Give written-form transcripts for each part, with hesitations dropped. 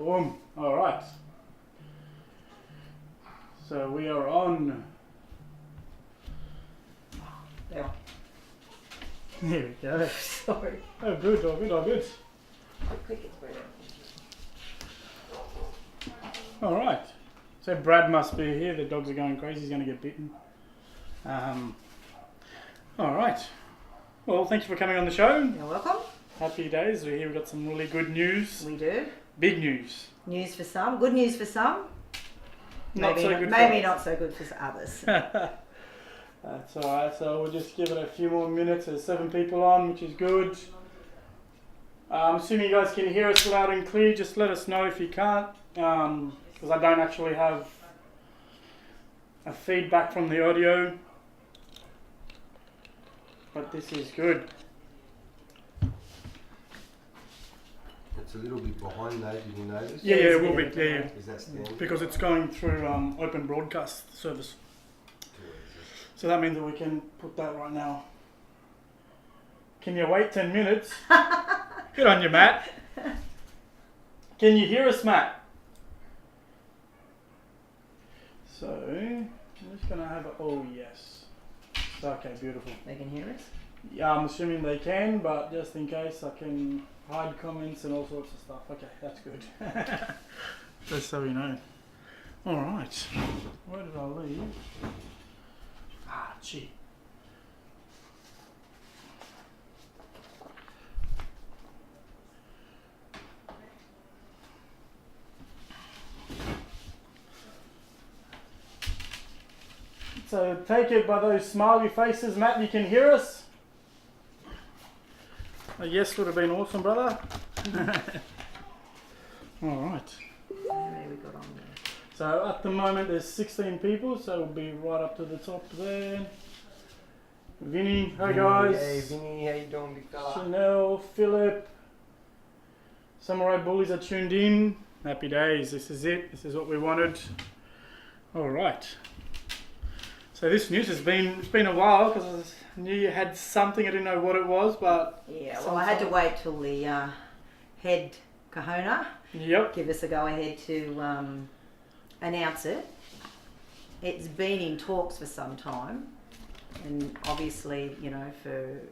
Boom. All right. So we are on. There. Here we go. Sorry. Oh, good. Oh, good. Oh, good. How quick it's better. All right. So Brad must be here. The dogs are going crazy. He's going to get bitten. All right. Well, thank you for coming on the show. You're welcome. Happy days. We're here. We've got some really good news. We do. Big news. News for some. Good news for some. Not Maybe so good. maybe for not so good for others. That's all right. So we'll just give it a few more minutes. There's 7 people on, which is good. I'm assuming you guys can hear us loud and clear. Just let us know if you can't, because I don't actually have a feedback from the audio. But this is good. It's a little bit behind that, did you notice? Yeah, it will be. Yeah. Is that standard? Because it's going through open broadcast service. So that means that we can put that right now. Can you wait 10 minutes? Good on you, Matt. Can you hear us, Matt? So, I'm just going to have a... Oh, yes. Okay, beautiful. They can hear us? Yeah, I'm assuming they can, but just in case I can hide comments and all sorts of stuff. Okay, that's good. Just so we know. Alright. Where did I leave? Ah, gee. So take it by those smiley faces, Matt, you can hear us? A yes would have been awesome, brother. Alright. How many we got on there? So at the moment there's 16 people, so we'll be right up to the top there. Vinny, hi guys. Hey Vinny, how you doing, big fella? Chanel, Philip, Samurai Bullies are tuned in. Happy days, this is it. This is what we wanted. Alright. So this news it's been a while because I knew you had something. I didn't know what it was, but Yeah, well, I had to wait till the head kahuna yep. give us a go ahead to announce it. It's been in talks for some time, and obviously, you know, for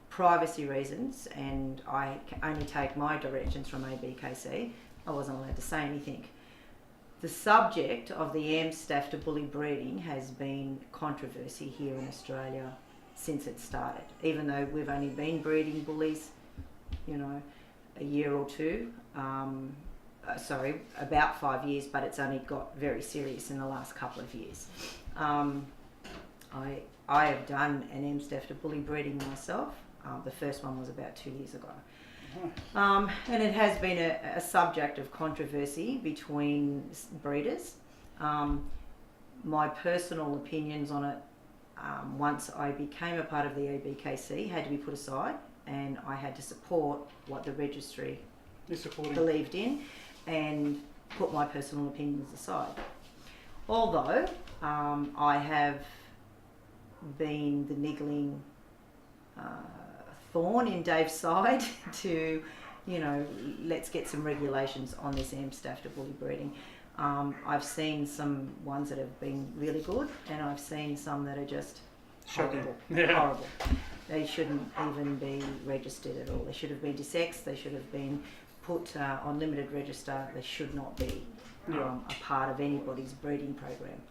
privacy reasons, and I only take my directions from ABKC, I wasn't allowed to say anything. The subject of the Amstaff to bully breeding has been controversy here in Australia since it started. Even though we've only been breeding bullies, you know, a year or two, about 5 years, but it's only got very serious in the last couple of years. I have done an Amstaff to bully breeding myself. The first one was about 2 years ago. And it has been a subject of controversy between breeders. My personal opinions on it, once I became a part of the ABKC, had to be put aside, and I had to support what the registry believed in and put my personal opinions aside. Although I have been the niggling thorn in Dave's side to, you know, let's get some regulations on this Amstaff to bully breeding. I've seen some ones that have been really good, and I've seen some that are just horrible. Yeah. Horrible. They shouldn't even be registered at all. They should have been desexed. They should have been put on limited register. They should not be a part of anybody's breeding program.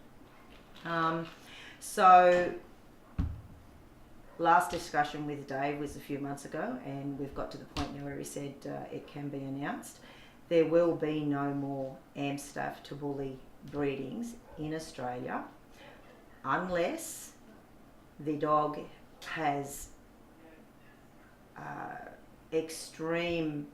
So last discussion with Dave was a few months ago, and we've got to the point now where he said it can be announced. There will be no more Amstaff to bully breedings in Australia unless the dog has extreme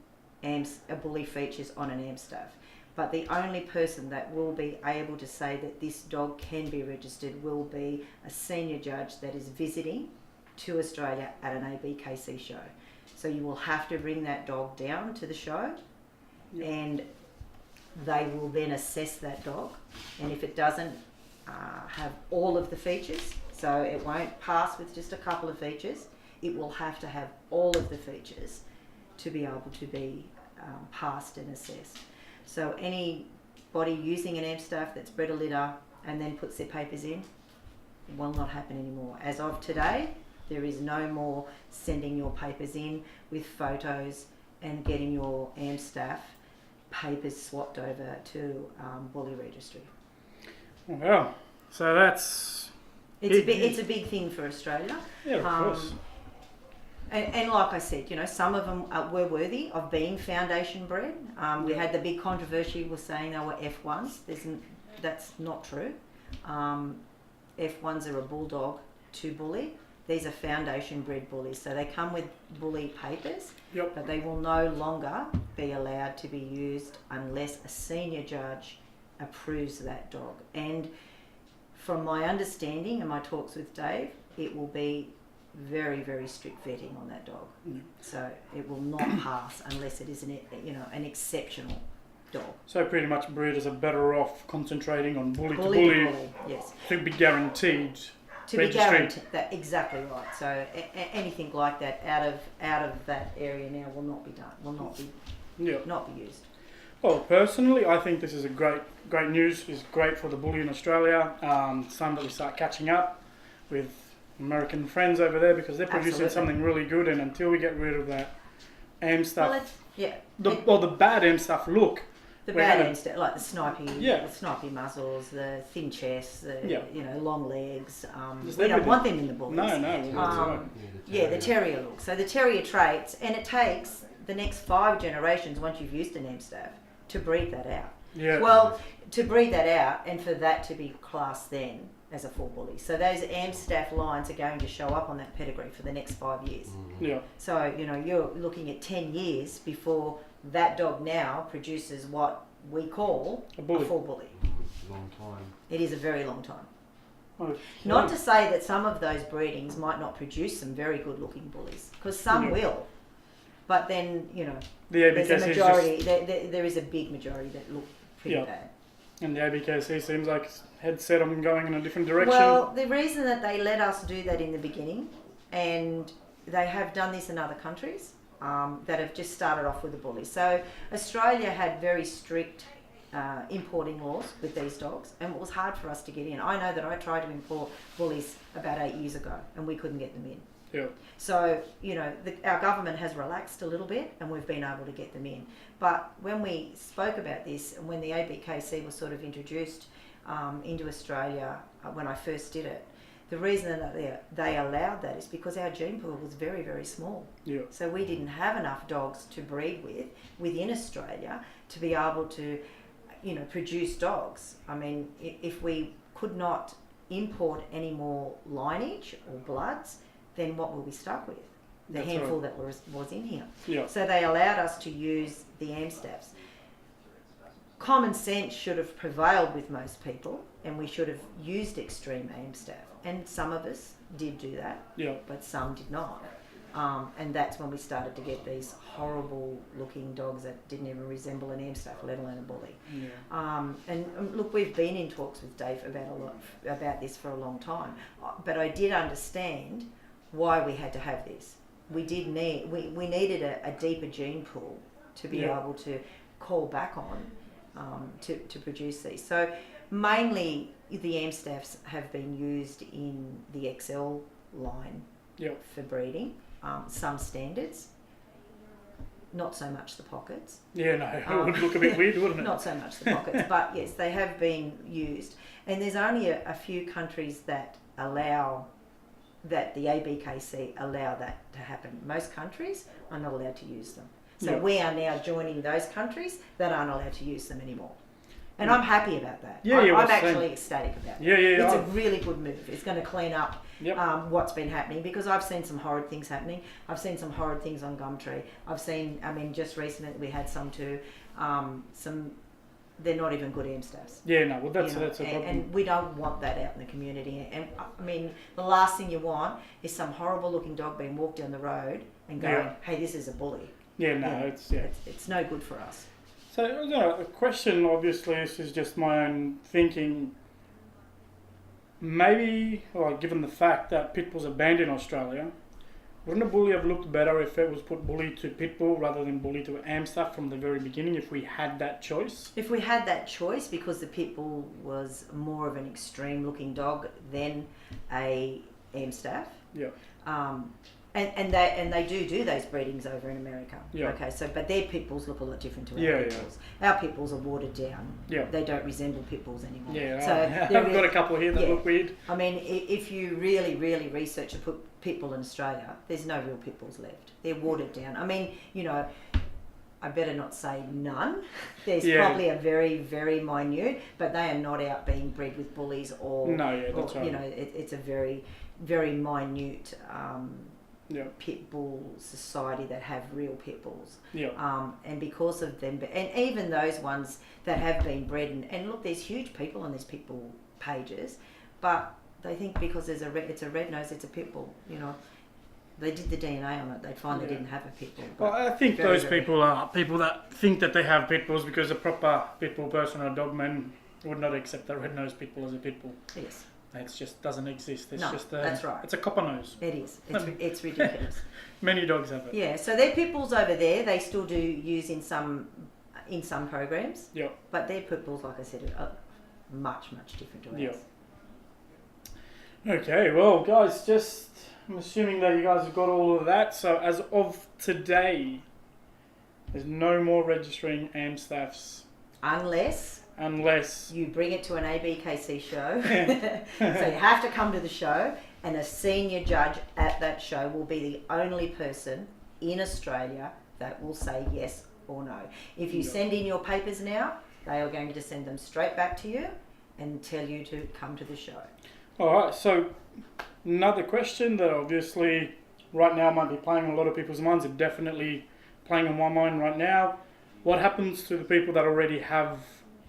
bully features on an Amstaff. But the only person that will be able to say that this dog can be registered will be a senior judge that is visiting to Australia at an ABKC show. So you will have to bring that dog down to the show, and they will then assess that dog, and if it doesn't have all of the features, so it won't pass with just a couple of features, it will have to have all of the features to be able to be passed and assessed. So anybody using an Amstaff that's bred a litter and then puts their papers in will not happen anymore. As of today, there is no more sending your papers in with photos and getting your Amstaff papers swapped over to Bully Registry. Wow. So that's... It's a big thing for Australia. Yeah, of course. And like I said, some of them were worthy of being foundation bred. We had the big controversy was saying they were F1s. That's not true. F1s are a bulldog to bully. These are foundation bred bullies. So they come with bully papers, but they will no longer be allowed to be used unless a senior judge approves that dog. And from my understanding and my talks with Dave, it will be very, very strict vetting on that dog. So it will not pass unless it is an exceptional dog. So pretty much breeders are better off concentrating on bully to bully, yes, to be guaranteed to registry. be guaranteed that exactly right. So anything like that out of that area now will not be done. Will not be used. Well, personally, I think this is a great news. It's great for the bully in Australia. It's time that we start catching up with American friends over there because they're producing something really good. And until we get rid of that Amstaff, the bad Amstaff look, the bad Amstaff, like the snipey muzzles, the thin chest, the long legs. We don't want them in the bullies. No. The terrier look. So the terrier traits, and it takes the next 5 generations once you've used an Amstaff to breed that out. Yeah. Well, to breed that out and for that to be classed then as a full bully. So those Amstaff lines are going to show up on that pedigree for the next 5 years. Yeah. So, you're looking at 10 years before that dog now produces what we call a full bully. Long time. It is a very long time. Okay. Not to say that some of those breedings might not produce some very good looking bullies, because some will. But then, the there's ABKC a majority, there is a big majority that look pretty bad. And the ABKC seems like it's head set on going in a different direction. Well, the reason that they let us do that in the beginning, and they have done this in other countries that have just started off with the bullies. So Australia had very strict importing laws with these dogs, and it was hard for us to get in. I know that I tried to import bullies about 8 years ago, and we couldn't get them in. Yeah. So, our government has relaxed a little bit and we've been able to get them in. But when we spoke about this and when the ABKC was sort of introduced into Australia when I first did it, the reason that they allowed that is because our gene pool was very, very small. Yeah. So we didn't have enough dogs to breed within Australia to be able to, produce dogs. I mean, if we could not import any more lineage or bloods, then what were we stuck with? The handful that was in here. Yeah. So they allowed us to use the Amstaffs. Common sense should have prevailed with most people, and we should have used extreme Amstaff. And some of us did do that, but some did not. And that's when we started to get these horrible looking dogs that didn't even resemble an Amstaff, let alone a bully. Yeah. And look, we've been in talks with Dave about this for a long time, but I did understand why we had to have this. We needed a deeper gene pool to be able to call back on to produce these. So mainly the Amstaffs have been used in the XL line for breeding. Some standards, not so much the pockets. Yeah, no, it would look a bit weird, wouldn't it? Not so much the pockets, but yes, they have been used. And there's only a few countries that allow that the ABKC allow that to happen. Most countries are not allowed to use them. So we are now joining those countries that aren't allowed to use them anymore. And I'm happy about that. I'm actually ecstatic about that. It's a really good move. It's going to clean up what's been happening, because I've seen some horrid things happening. I've seen some horrid things on Gumtree. Just recently we had some too. They're not even good Amstaffs. Yeah, no, well that's a problem. And we don't want that out in the community. And the last thing you want is some horrible looking dog being walked down the road and going, hey, this is a bully. Yeah, no, it's no good for us. So, the question, obviously, this is just my own thinking. Maybe, given the fact that pit bulls are banned in Australia, Wouldn't a bully have looked better if it was put bully to pit bull rather than bully to Amstaff from the very beginning, if we had that choice? If we had that choice, because the pit bull was more of an extreme looking dog than a Amstaff. Yeah. And they do those breedings over in America. Yeah. Okay, so but their pit bulls look a lot different to our Yeah, pit yeah. bulls. Our pit bulls are watered down. Yeah. They don't resemble pit bulls anymore. Yeah, So I've got a couple here that yeah. look weird. I mean, if you really, really research a pit bull in Australia, there's no real pit bulls left. They're watered down. I mean, you know, I better not say none. There's Yeah. probably a very, very minute, but they are not out being bred with bullies or, No, yeah, that's or right. you know, it's a very, very minute Yeah. pit bull society that have real pit bulls. Yeah. And because of them, and even those ones that have been bred, and look, there's huge people on these pit bull pages, but they think because it's a red nose, it's a pit bull. You know, they did the DNA on it, they'd find they Yeah. didn't have a pit bull. Well, I think very, those very- people are people that think that they have pit bulls because a proper pit bull person or dogman would not accept a red-nosed pit bull as a pit bull. Yes, It just doesn't exist. It's No, just that's right. It's a copper nose. it is. It's ridiculous. Many dogs have it. Yeah, so their pit bulls over there, they still do use in some programs, Yeah. but their pit bulls, like I said, are much different to ours. Yeah. Okay, well, guys, I'm assuming that you guys have got all of that. So as of today, there's no more registering Amstaffs Unless you bring it to an ABKC show. So you have to come to the show, and a senior judge at that show will be the only person in Australia that will say yes or no. If you Yeah. send in your papers now, they are going to send them straight back to you and tell you to come to the show. All right. So another question that obviously right now might be playing on a lot of people's minds. It's definitely playing on my mind right now. What happens to the people that already have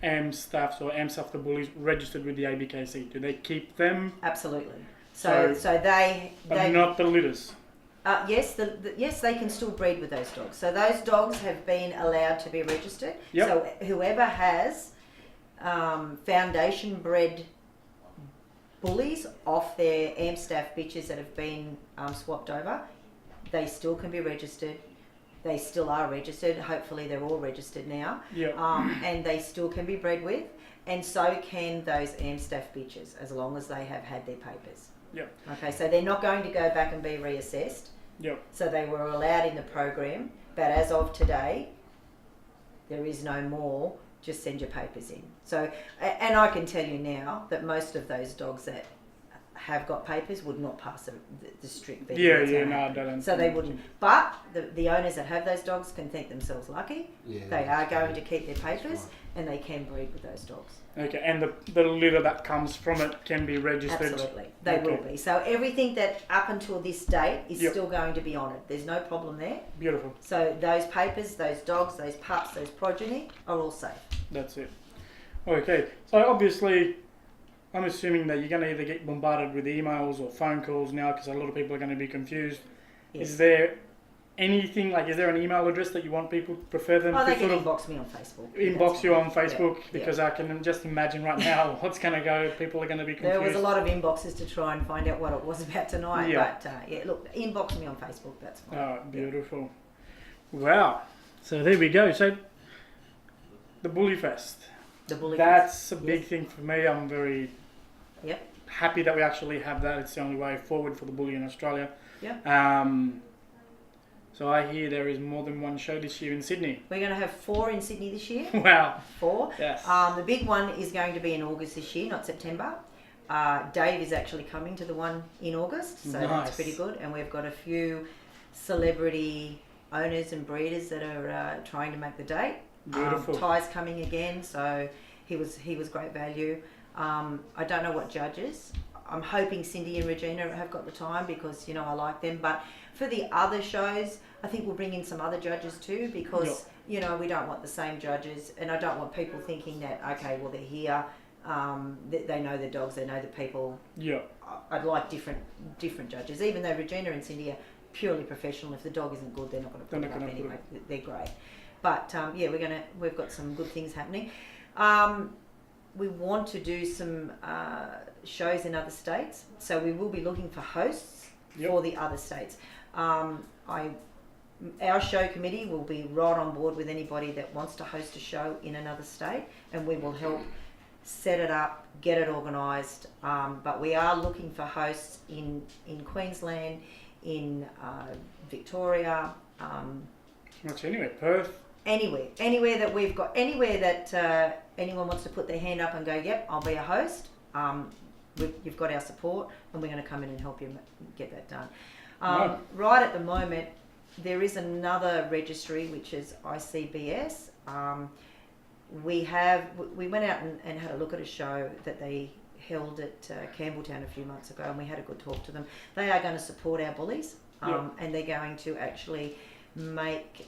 Amstaffs or Amstaff the bullies registered with the ABKC? Do they keep them? Absolutely. So they But not the litters. yes, yes, they can still breed with those dogs. So those dogs have been allowed to be registered. Yep. So whoever has foundation bred bullies off their Amstaff bitches that have been swapped over, they still can be registered. They still are registered. Hopefully they're all registered now. Yeah. And they still can be bred with, and so can those Amstaff bitches, as long as they have had their papers. Yep. Okay, so they're not going to go back and be reassessed. Yep. So they were allowed in the program, but as of today, there is no more. Just send your papers in. So, and I can tell you now that most of those dogs that have got papers would not pass the strict vetting. Yeah, exam. no, I don't. So they wouldn't. But the owners that have those dogs can think themselves lucky. Yeah, They are that's going right. to keep their That's papers, right. and they can breed with those dogs. Okay, and the litter that comes from it can be registered. Absolutely, they Okay. will be. So everything that up until this date is Yep. still going to be honoured. There's no problem there. Beautiful. So those papers, those dogs, those pups, those progeny are all safe. That's it. Okay, so obviously, I'm assuming that you're going to either get bombarded with emails or phone calls now because a lot of people are going to be confused. Yes. Is there anything, like, is there an email address that you want people to prefer them Oh, to they can sort of inbox me on Facebook. inbox That's you fine. on Facebook? Yeah, Because I can just imagine right now what's going to go. People are going to be confused. There was a lot of inboxes to try and find out what it was about tonight. Yeah. But yeah, look, inbox me on Facebook. That's fine. Oh, beautiful. Wow. So there we go. So the Bully Fest. The Bulliez. That's a big Yes. thing for me. I'm very Yep. happy that we actually have that. It's the only way forward for the bully in Australia. Yep. So I hear there is more than one show this year in Sydney. We're going to have 4 in Sydney this year. Wow. 4. Yes. The big one is going to be in August this year, not September. Dave is actually coming to the one in August, so Nice. that's pretty good. And we've got a few celebrity owners and breeders that are trying to make the date. Beautiful. Ty's coming again, so he was great value. I don't know what judges. I'm hoping Cindy and Regina have got the time because, you know, I like them. But for the other shows, I think we'll bring in some other judges too because, Yep. you know, we don't want the same judges, and I don't want people thinking that, okay, well, they're here, they know the dogs, they know the people. Yeah. I'd like different judges, even though Regina and Cindy are purely professional. If the dog isn't good, they're not going to put They're it not up gonna put anyway. They're great. But yeah, we've got some good things happening. We want to do some shows in other states, so we will be looking for hosts Yep. for the other states. Our show committee will be right on board with anybody that wants to host a show in another state, and we will help set it up, get it organised. But we are looking for hosts in Queensland, in Victoria, Much anyway, Perth. anywhere that we've got, anywhere that anyone wants to put their hand up and go, yep, I'll be a host. You've got our support, and we're going to come in and help you get that done. Right. Right at the moment, there is another registry, which is ICBS. We went out and had a look at a show that they held at Campbelltown a few months ago, and we had a good talk to them. They are going to support our bullies, and they're going to actually make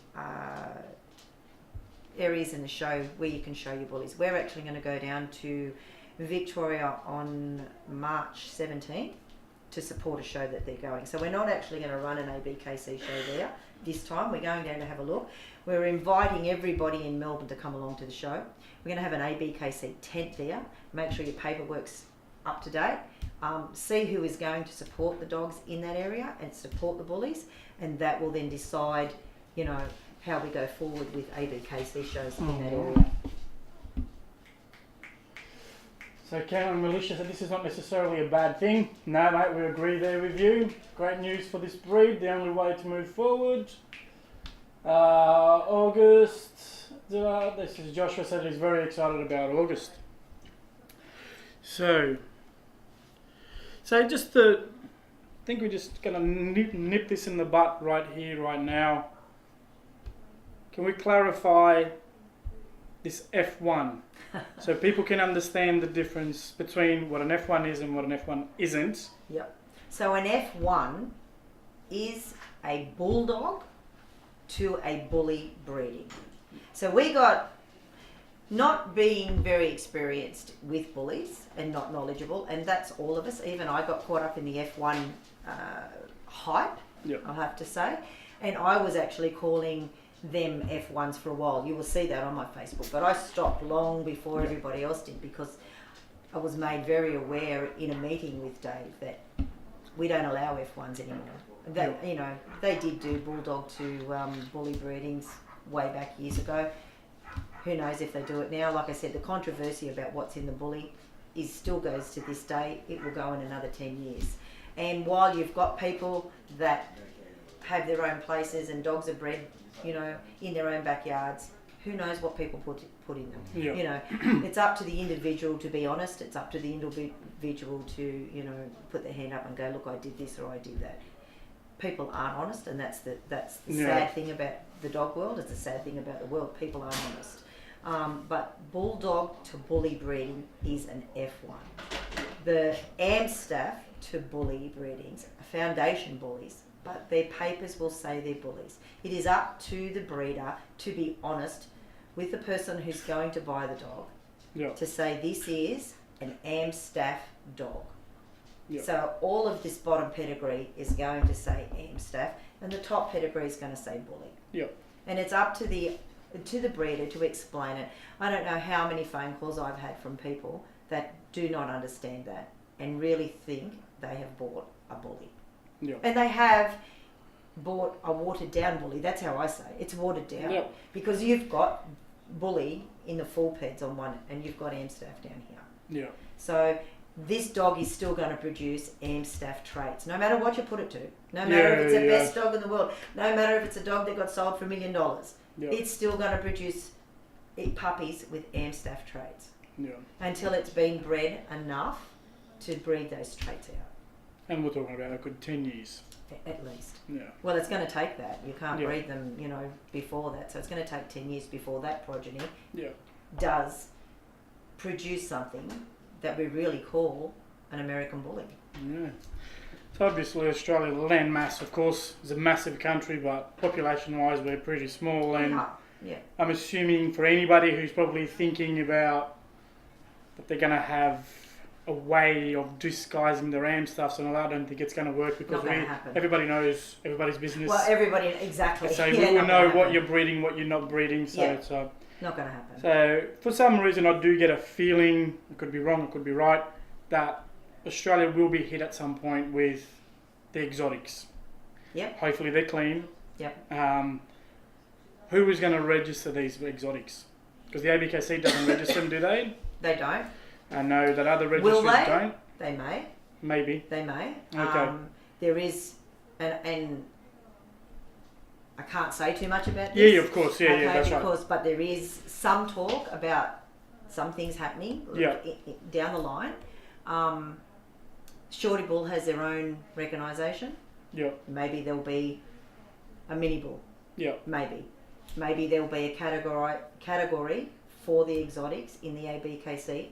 areas in the show where you can show your bullies. We're actually going to go down to Victoria on March 17th to support a show that they're going. So we're not actually going to run an ABKC show there this time. We're going down to have a look. We're inviting everybody in Melbourne to come along to the show. We're going to have an ABKC tent there. Make sure your paperwork's up to date. See who is going to support the dogs in that area and support the bullies, and that will then decide, you know, how we go forward with ABKC shows in that area. So Cameron and Militia said this is not necessarily a bad thing. No, mate, we agree there with you. Great news for this breed. The only way to move forward. August. This is Joshua said he's very excited about August. So just I think we're just gonna nip this in the butt right here, right now. Can we clarify this F1? So people can understand the difference between what an F1 is and what an F1 isn't. Yep. So an F1 is a bulldog to a bully breeding. So we got, not being very experienced with bullies and not knowledgeable, and that's all of us. Even I got caught up in the F1 hype, I'll have to say. And I was actually calling them F1s for a while. You will see that on my Facebook, but I stopped long before everybody else did, because I was made very aware in a meeting with Dave that we don't allow F1s anymore. That, you know, they did do bulldog to bully breedings way back years ago. Who knows if they do it now? Like I said, the controversy about what's in the bully still goes to this day. It will go in another 10 years. And while you've got people that have their own places and dogs are bred, you know, in their own backyards, who knows what people put in them. You know, it's up to the individual to be honest. It's up to the individual to, you know, put their hand up and go, look, I did this or I did that. People aren't honest, and that's the sad thing about the dog world. It's the sad thing about the world. People aren't honest. But bulldog to bully breeding is an F1. The Amstaff to bully breedings are foundation bullies, but their papers will say they're bullies. It is up to the breeder to be honest with the person who's going to buy the dog to say this is an Amstaff dog. So all of this bottom pedigree is going to say Amstaff, and the top pedigree is going to say bully. And it's up to the breeder to explain it. I don't know how many phone calls I've had from people that do not understand that and really think they have bought a bully. And they have bought a watered down bully. That's how I say it. It's watered down because you've got bully in the full peds on one, and you've got Amstaff down here. So this dog is still going to produce Amstaff traits, no matter what you put it to. No matter if it's the best dog in the world. No matter if it's a dog that got sold for $1 million. It's still going to produce puppies with Amstaff traits until it's been bred enough to breed those traits out. And we're talking about a good 10 years. At least. Well, it's going to take that. You can't breed them, you know, before that. So it's going to take 10 years before that progeny does produce something that we really call an American bully. So obviously Australia, the land mass, of course, is a massive country, but population-wise we're pretty small. And I'm assuming for anybody who's probably thinking about that they're going to have a way of disguising their Amstaffs and all that, I don't think it's going to work, because everybody knows everybody's business. Well, everybody, exactly. So we will know what you're breeding, what you're not breeding. So it's not going to happen. So for some reason I do get a feeling, I could be wrong, I could be right, that Australia will be hit at some point with the exotics. Yep. Hopefully they're clean. Yep. Who is going to register these exotics? Because the ABKC doesn't register them, do they? They don't. I know that other Will registries they? don't. They may. Maybe. They may. Okay. There is, and I can't say too much about Yeah, this. yeah, of course. Yeah, okay, yeah, that's right. because, but there is some talk about some things happening Yeah. down the line. Shorty Bull has their own recognisation. Yeah, Maybe there'll be a mini bull. yeah, Maybe there'll be a category for the exotics in the ABKC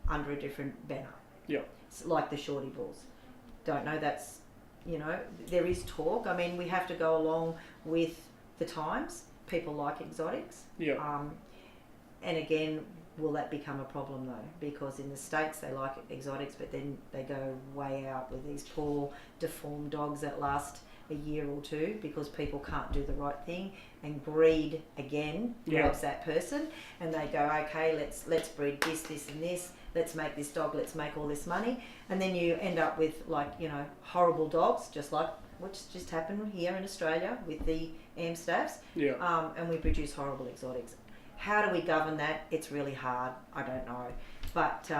under a different banner. yeah. It's like the Shorty Bulls. Don't know. That's, there is talk. I mean, we have to go along with the times. People like exotics. Yeah. And again, will that become a problem though? Because in the States they like exotics, but then they go way out with these poor deformed dogs that last a year or two because people can't do the right thing, and greed again grabs that person, and they go, okay, let's breed this and this. Let's make this dog. Let's make all this money, and then you end up with horrible dogs, just like which just happened here in Australia with the Amstaffs. Yeah. And we produce horrible exotics. How do we govern that? It's really hard. I don't know. But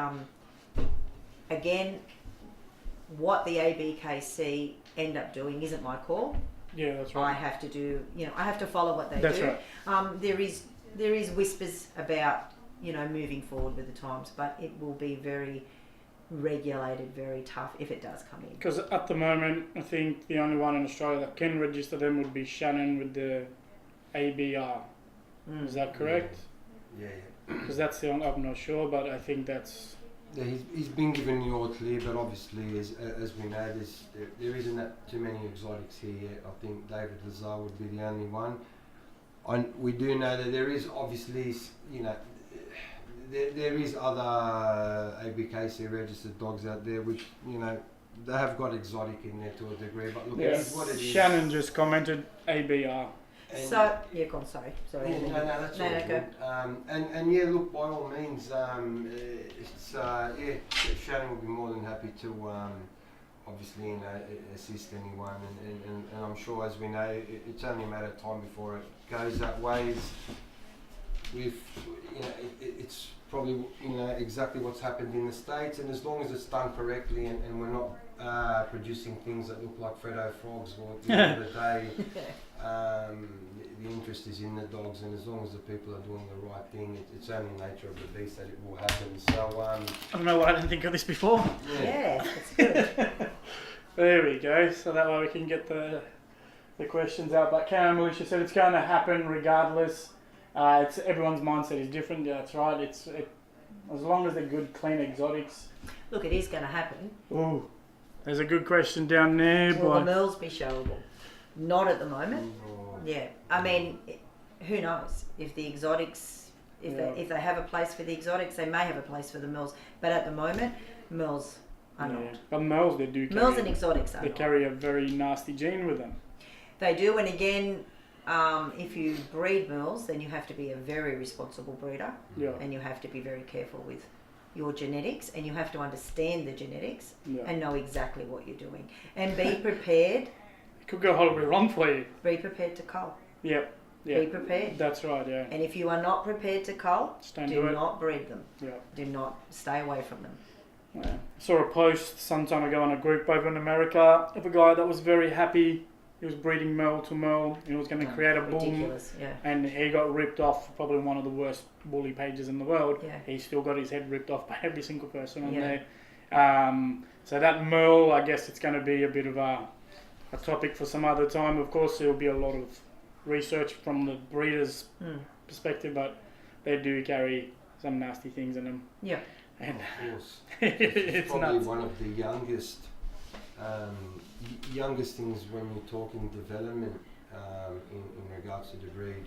again, what the ABKC end up doing isn't my call. Yeah, that's I right. have to do, I have to follow what they That's do. right. There is whispers about, moving forward with the times, but it will be very regulated, very tough if it does come in. Because at the moment, I think the only one in Australia that can register them would be Shannon with the ABR. Is that correct? Yeah. Because that's the only, I'm not sure, but I think that's... Yeah, he's been given the all clear, but obviously, as we know, there isn't that too many exotics here yet. I think David Lazar would be the only one. We do know that there is obviously, there is other ABKC registered dogs out there which, they have got exotic in there to a degree, but look, it is what it is. Shannon just commented ABR. And So, yeah, go on, sorry. Yeah, no, that's all go. good. And yeah, look, by all means, Shannon will be more than happy to obviously assist anyone, and I'm sure, as we know, it's only a matter of time before it goes that way. It's probably exactly what's happened in the States, and as long as it's done correctly, and we're not producing things that look like Freddo frogs, well, at the end of the day, the interest is in the dogs, and as long as the people are doing the right thing, it's only nature of the beast that it will happen. So I don't know why I didn't think of this before. Yeah, it's good. There we go. So that way we can get the questions out. But Karen Militia said it's going to happen regardless. It's everyone's mindset is different. Yeah, that's right. As long as they're good, clean exotics. Look, it is going to happen. Ooh, there's a good question down there. Will the mills be showable? Not at the moment. Yeah, I mean, who knows if the exotics, if they have a place for the exotics, they may have a place for the mills. But at the moment, mills are not. But males, they do. Mills and exotics are They not. carry a very nasty gene with them. They do, and again, if you breed mills, then you have to be a very responsible breeder, and you have to be very careful with your genetics, and you have to understand the genetics and know exactly what you're doing, and be prepared. It could go horribly wrong for you. Be prepared to cull. Yep. Be prepared. That's right, yeah. And if you are not prepared to cull, do not breed them. Yeah. Do not stay away from them. Yeah. Saw a post some time ago on a group over in America of a guy that was very happy. He was breeding male to male. He was going to create a bull. Ridiculous, yeah. And he got ripped off, probably one of the worst bully pages in the world. Yeah. He still got his head ripped off by every single person on Yeah. there. So that merle, I guess it's going to be a bit of a topic for some other time. Of course, there will be a lot of research from the breeder's perspective, but they do carry some nasty things in them. Yeah. And of course, it's probably nuts. one of the youngest things when you're talking development in regards to the breed.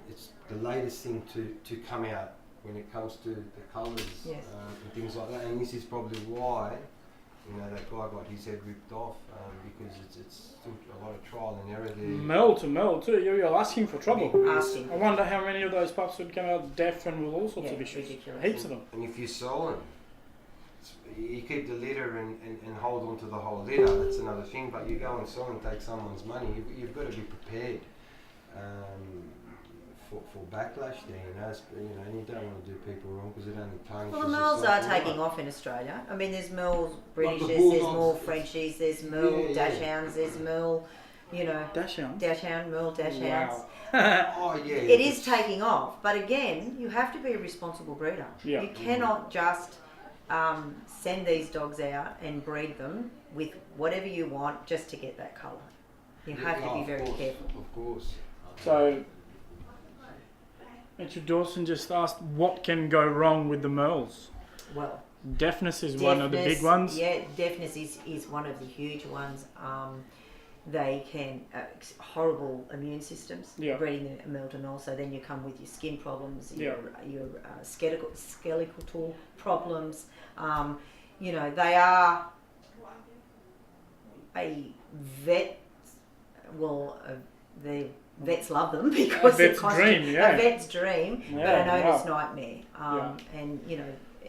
It's the latest thing to come out when it comes to the colours and things like that. And this is probably why that guy got his head ripped off, because it's still a lot of trial and error there. Male to male too. You're asking for trouble. Asking. I wonder how many of those pups would come out deaf and with all sorts of issues. Ridiculous. Heaps of them. And if you sell them, You keep the litter and hold on to the whole litter, that's another thing, but you go and sell and take someone's money, you've got to be prepared for backlash there, and you don't want to do people wrong because it only tarnishes. Well, the Merles are taking off in Australia. I mean, there's Merle Britishes, the there's Bulldogs. Merle Frenchies, there's Merle Dachshunds, there's Merle, Dachshunds? Dachshund, Merle Dachshunds. Wow. Oh yeah. It is taking off, but again, you have to be a responsible breeder. Yeah. You cannot just send these dogs out and breed them with whatever you want just to get that colour. You have to be very careful. Of course. So, Richard Dawson just asked what can go wrong with the Merles. Well, Deafness is one of the big ones. Yeah, deafness is one of the huge ones. They can horrible immune systems, breeding the Merle to Merle. So then you come with your skin problems, your skeletal problems. They are a vet. Well, the vets love them because a vet's dream, a vet's dream, but an owner's nightmare. And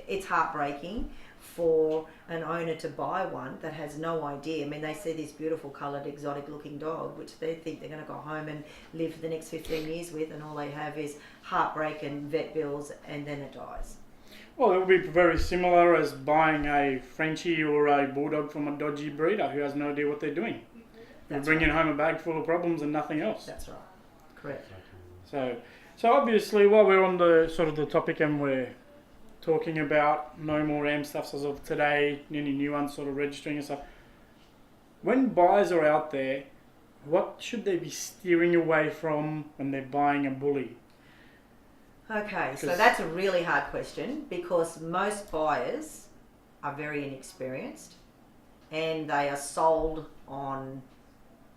it's heartbreaking for an owner to buy one that has no idea. I mean, they see this beautiful coloured, exotic-looking dog, which they think they're going to go home and live for the next 15 years with, and all they have is heartbreak and vet bills, and then it dies. Well, it would be very similar as buying a Frenchie or a Bulldog from a dodgy breeder who has no idea what they're doing. They're bringing home a bag full of problems and nothing else. That's right. Correct. So obviously, while we're on the sort of the topic and we're talking about no more AM stuffs as of today, any new ones sort of registering and stuff, when buyers are out there, what should they be steering away from when they're buying a bully? Okay, so that's a really hard question because most buyers are very inexperienced and they are sold on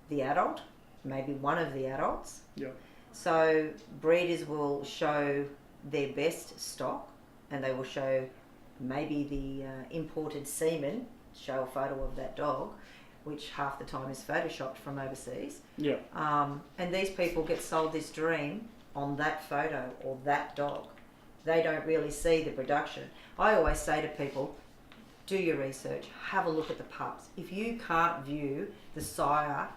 the adult, maybe one of the adults. Yeah. So breeders will show their best stock and they will show maybe the imported semen, show a photo of that dog, which half the time is photoshopped from overseas. Yeah. And these people get sold this dream on that photo or that dog. They don't really see the production. I always say to people, do your research, have a look at the pups. If you can't view the sire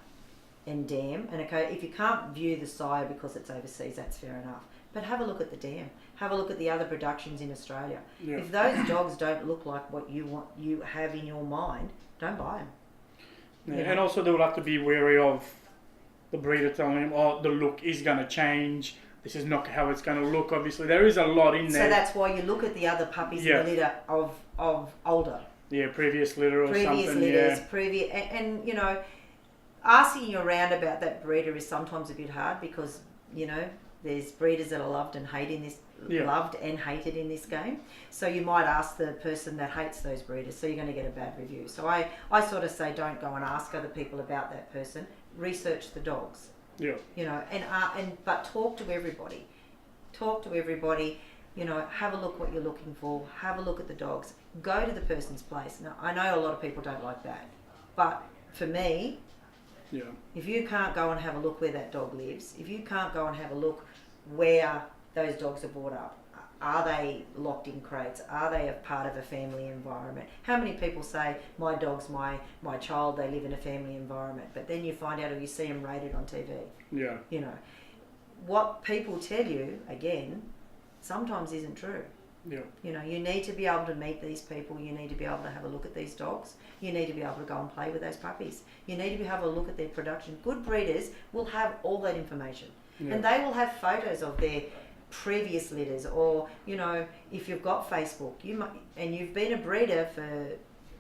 and dam, and okay, if you can't view the sire because it's overseas, that's fair enough. But have a look at the dam. Have a look at the other productions in Australia. Yeah. If those dogs don't look like what you have in your mind, don't buy them. Yeah, and also they will have to be wary of the breeder telling them, oh, the look is going to change. This is not how it's going to look. Obviously, there is a lot in there. So that's why you look at the other puppies in the litter of older. Yeah, previous litter or previous something. Litters, Yeah. And asking you around about that breeder is sometimes a bit hard because there's breeders that are loved and hated in this game. So you might ask the person that hates those breeders, so you're going to get a bad review. So I sort of say don't go and ask other people about that person. Research the dogs. Yeah. But talk to everybody. Talk to everybody. Have a look what you're looking for. Have a look at the dogs. Go to the person's place. Now I know a lot of people don't like that, but for me, if you can't go and have a look where that dog lives, if you can't go and have a look where those dogs are brought up, are they locked in crates? Are they a part of a family environment? How many people say, my dog's my child, they live in a family environment, but then you find out or you see them rated on TV. Yeah. What people tell you, again, sometimes isn't true. Yeah. You need to be able to meet these people. You need to be able to have a look at these dogs. You need to be able to go and play with those puppies. You need to have a look at their production. Good breeders will have all that information. And they will have photos of their previous litters, or if you've got Facebook, and you've been a breeder for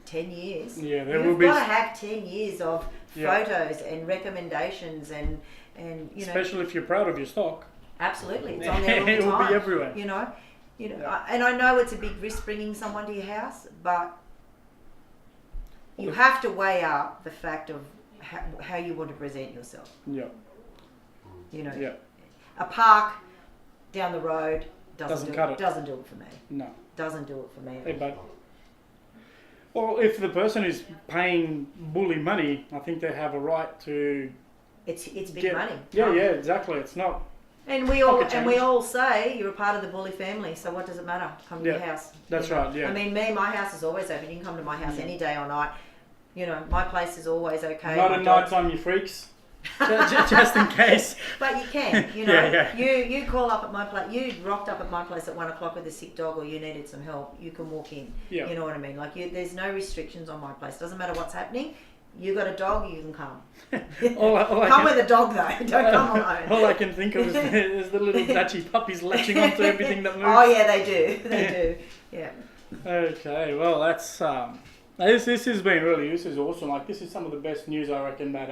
10 years, you've got to have 10 years of photos and recommendations and especially if you're proud of your stock. Absolutely, it's on there all the time. It will be everywhere. And I know it's a big risk bringing someone to your house, but you have to weigh up the fact of how you want to present yourself. Yeah. A park down the road doesn't do it for me. No. Doesn't do it for me. Hey, bud. Well, if the person is paying bully money, I think they have a right to... It's big money. Yeah, exactly. It's not And we all say you're a part of the Bully family, so what does it matter? Come to your house. That's right, yeah. I mean, my house is always open. You can come to my house any day or night. You know, my place is always okay. Not at night time, you freaks. just in case. But you can, you know. Yeah. You call up at my place. You rocked up at my place at 1 o'clock with a sick dog, or you needed some help. You can walk in. Yeah. You know what I mean? Like, there's no restrictions on my place. Doesn't matter what's happening. You got a dog, you can come. Come with a dog though. Don't come alone. All I can think of is the little Dutchy puppies latching onto everything that moves. Oh yeah, they do. They do. Yeah. Okay, well that's this has been really, this is awesome. Like, this is some of the best news I reckon that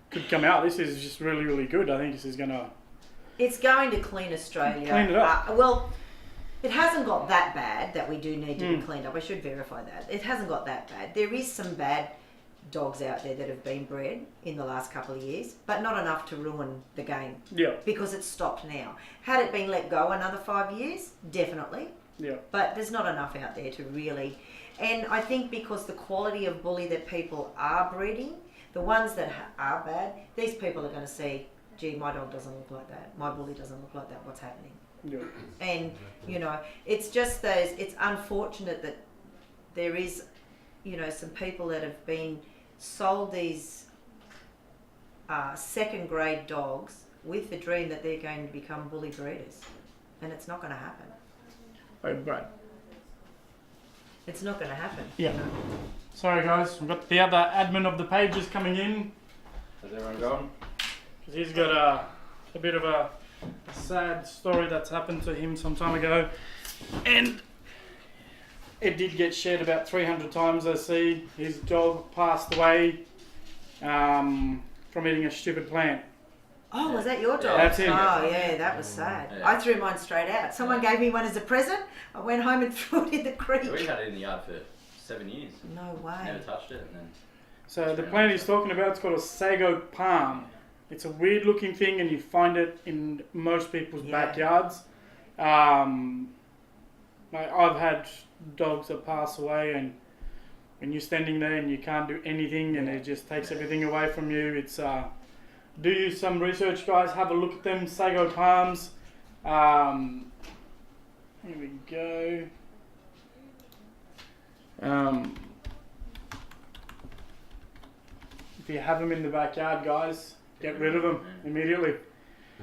could come out. This is just really, really good. I think this is gonna. It's going to clean Australia. Clean it up. Well, it hasn't got that bad that we do need to be cleaned up. I should verify that. It hasn't got that bad. There is some bad dogs out there that have been bred in the last couple of years, but not enough to ruin the game. Yeah. Because it's stopped now. Had it been let go another 5 years, definitely. Yeah. But there's not enough out there to really. And I think because the quality of bully that people are breeding, the ones that are bad, these people are going to see, gee, my dog doesn't look like that. My bully doesn't look like that. What's happening? Yeah. And, you know, it's just those, it's unfortunate that there is, you know, some people that have been sold these second grade dogs with the dream that they're going to become bully breeders. And it's not going to happen. Oh, right. It's not going to happen. Yeah. Sorry guys, we've got the other admin of the pages coming in. How's everyone going? Because he's got a bit of a sad story that's happened to him some time ago. And it did get shared about 300 times, I see. His dog passed away from eating a stupid plant. Oh, was that your dog? Yeah, that's him. Oh, yeah, that was sad. Yeah. I threw mine straight out. Someone gave me one as a present. I went home and threw it in the creek. Yeah, we had it in the yard for 7 years. No way. Never touched it, and then. So the plant he's talking about is called a sago palm. It's a weird looking thing and you find it in most people's backyards. I've had dogs that pass away, and when you're standing there and you can't do anything and it just takes everything away from you, it's do some research, guys. Have a look at them, sago palms. Here we go. If you have them in the backyard, guys, get rid of them immediately.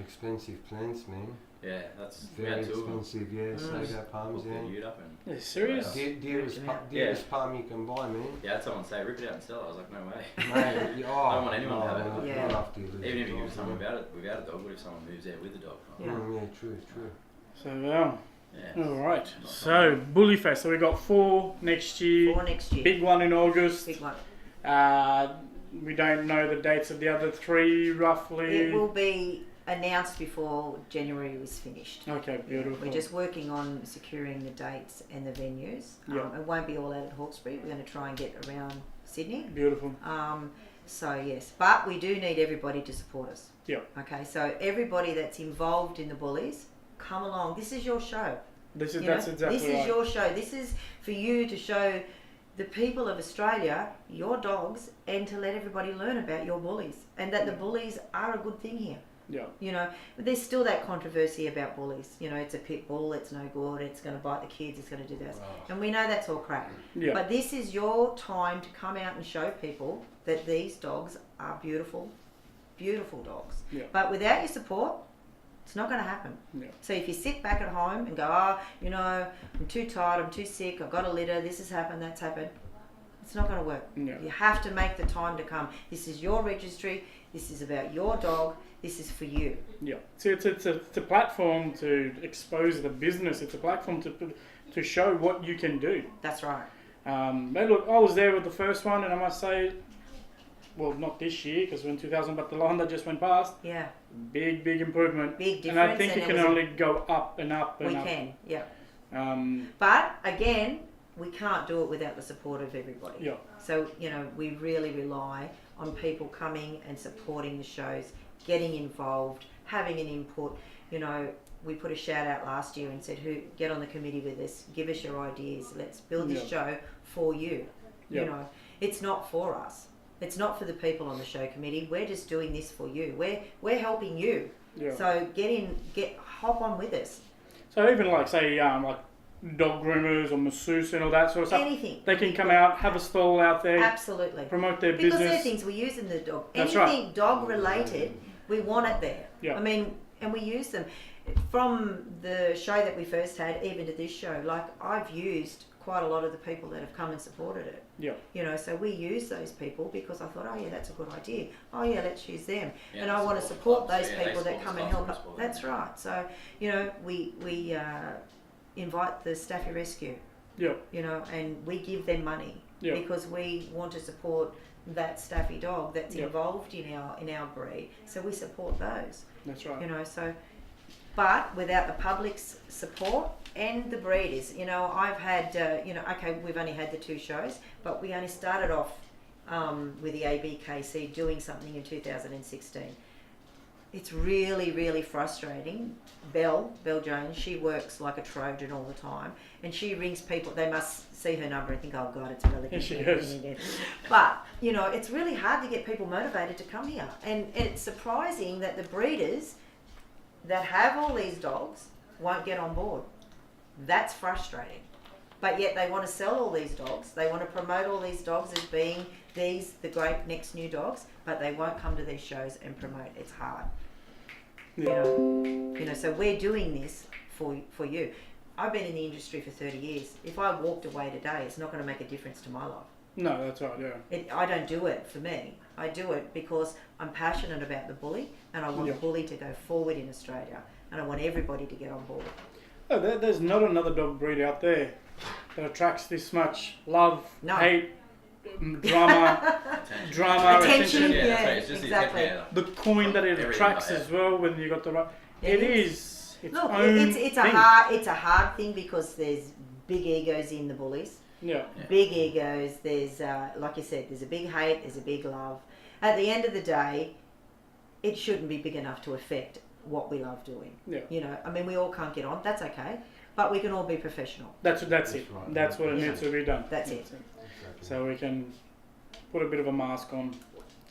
Expensive plants, man. Yeah, that's Very expensive, yeah. Sago palms, yeah. Yeah, serious? Dearest palm you can buy, man. Yeah, I had someone say, rip it out and sell it. I was like, no way. Mate, I don't want anyone to have it. Yeah. Even if you give someone without a dog, what if someone moves there with a dog? Yeah. Yeah, true. So, Yeah. alright. So, Bully Fest. So, we got 4 next year. 4 next year. Big one in August. Big one. We don't know the dates of the other 3 roughly. It will be announced before January is finished. Okay, beautiful. We're just working on securing the dates and the venues. Yeah. It won't be all out at Hawkesbury. We're going to try and get around Sydney. Beautiful. So yes, but we do need everybody to support us. Yeah. Okay, so everybody that's involved in the Bullies, come along. This is your show. That's You exactly know, this is right. your show. This is for you to show the people of Australia your dogs, and to let everybody learn about your bullies, and that the bullies are a good thing here. Yeah. You know, but there's still that controversy about bullies. You know, it's a pit bull, it's no good, it's going to bite the kids, it's going to do this. And we know that's all crap. Yeah. But this is your time to come out and show people that these dogs are beautiful, beautiful dogs. Yeah. But without your support, it's not going to happen. Yeah. So if you sit back at home and go, you know, I'm too tired, I'm too sick, I've got a litter, this has happened, that's happened, it's not going to work. Yeah. You have to make the time to come. This is your registry, this is about your dog, this is for you. Yeah. So it's a platform to expose the business. It's a platform to show what you can do. That's right. But look, I was there with the first one, and I must say, well, not this year because we're in 2000, but the one that just went past. Yeah. Big improvement. Big difference. And I think it can only go up and up and up. We can, yeah. Um, But again, we can't do it without the support of everybody. Yeah. So, you know, we really rely on people coming and supporting the shows, getting involved, having an input. You know, we put a shout out last year and said, "Who get on the committee with us? Give us your ideas. Let's build this show for you." Yeah. You know, it's not for us. It's not for the people on the show committee. We're just doing this for you. We're helping you. Yeah. So hop on with us. So even like say like dog groomers or masseuse and all that sort of stuff. Anything. They can come out, have a stall out there, Absolutely. promote their Because business. they're things we use in the dog. That's Anything right. dog related, we want it there. Yeah. I mean, and we use them. From the show that we first had, even to this show, like I've used quite a lot of the people that have come and supported it. Yeah. You know, so we use those people because I thought, oh yeah, that's a good idea. Oh yeah, let's use them. Yeah, and I want to support those they people that support come the and staff help as us. well. That's right. So, you know, we invite the Staffy Rescue, Yeah. you know, and we give them money Yeah. because we want to support that Staffy dog that's Yeah. involved in our breed. So we support those. That's right. You know, so, but without the public's support and the breeders, you know, I've had, you know, okay, we've only had the 2 shows, but we only started off with the ABKC doing something in 2016. It's really, really frustrating. Belle Jones, she works like a Trojan all the time, and she rings people. They must see her number and think, oh God, it's a really Here good she thing. is. But, you know, it's really hard to get people motivated to come here. And it's surprising that the breeders that have all these dogs won't get on board. That's frustrating. But yet they want to sell all these dogs. They want to promote all these dogs as being the great next new dogs, but they won't come to these shows and promote. It's hard. Yeah. You know, so we're doing this for you. I've been in the industry for 30 years. If I walked away today, it's not going to make a difference to my life. No, that's right. Yeah. I don't do it for me. I do it because I'm passionate about the bully, and I want the bully to go forward in Australia, and I want everybody to get on board. Oh, there's not another dog breed out there that attracts this much love, hate, drama, attention. Yeah, that's right. It's just exactly. The coin that it attracts as well when you got the right. It is. Its Look, own it's thing. a hard thing because there's big egos in the bullies. Yeah. Big egos. There's like you said, there's a big hate, there's a big love. At the end of the day, it shouldn't be big enough to affect what we love doing. Yeah. You know, I mean, we all can't get on. That's okay, but we can all be professional. That's it. Right. That's what it needs to be done. That's it. Exactly. So we can put a bit of a mask on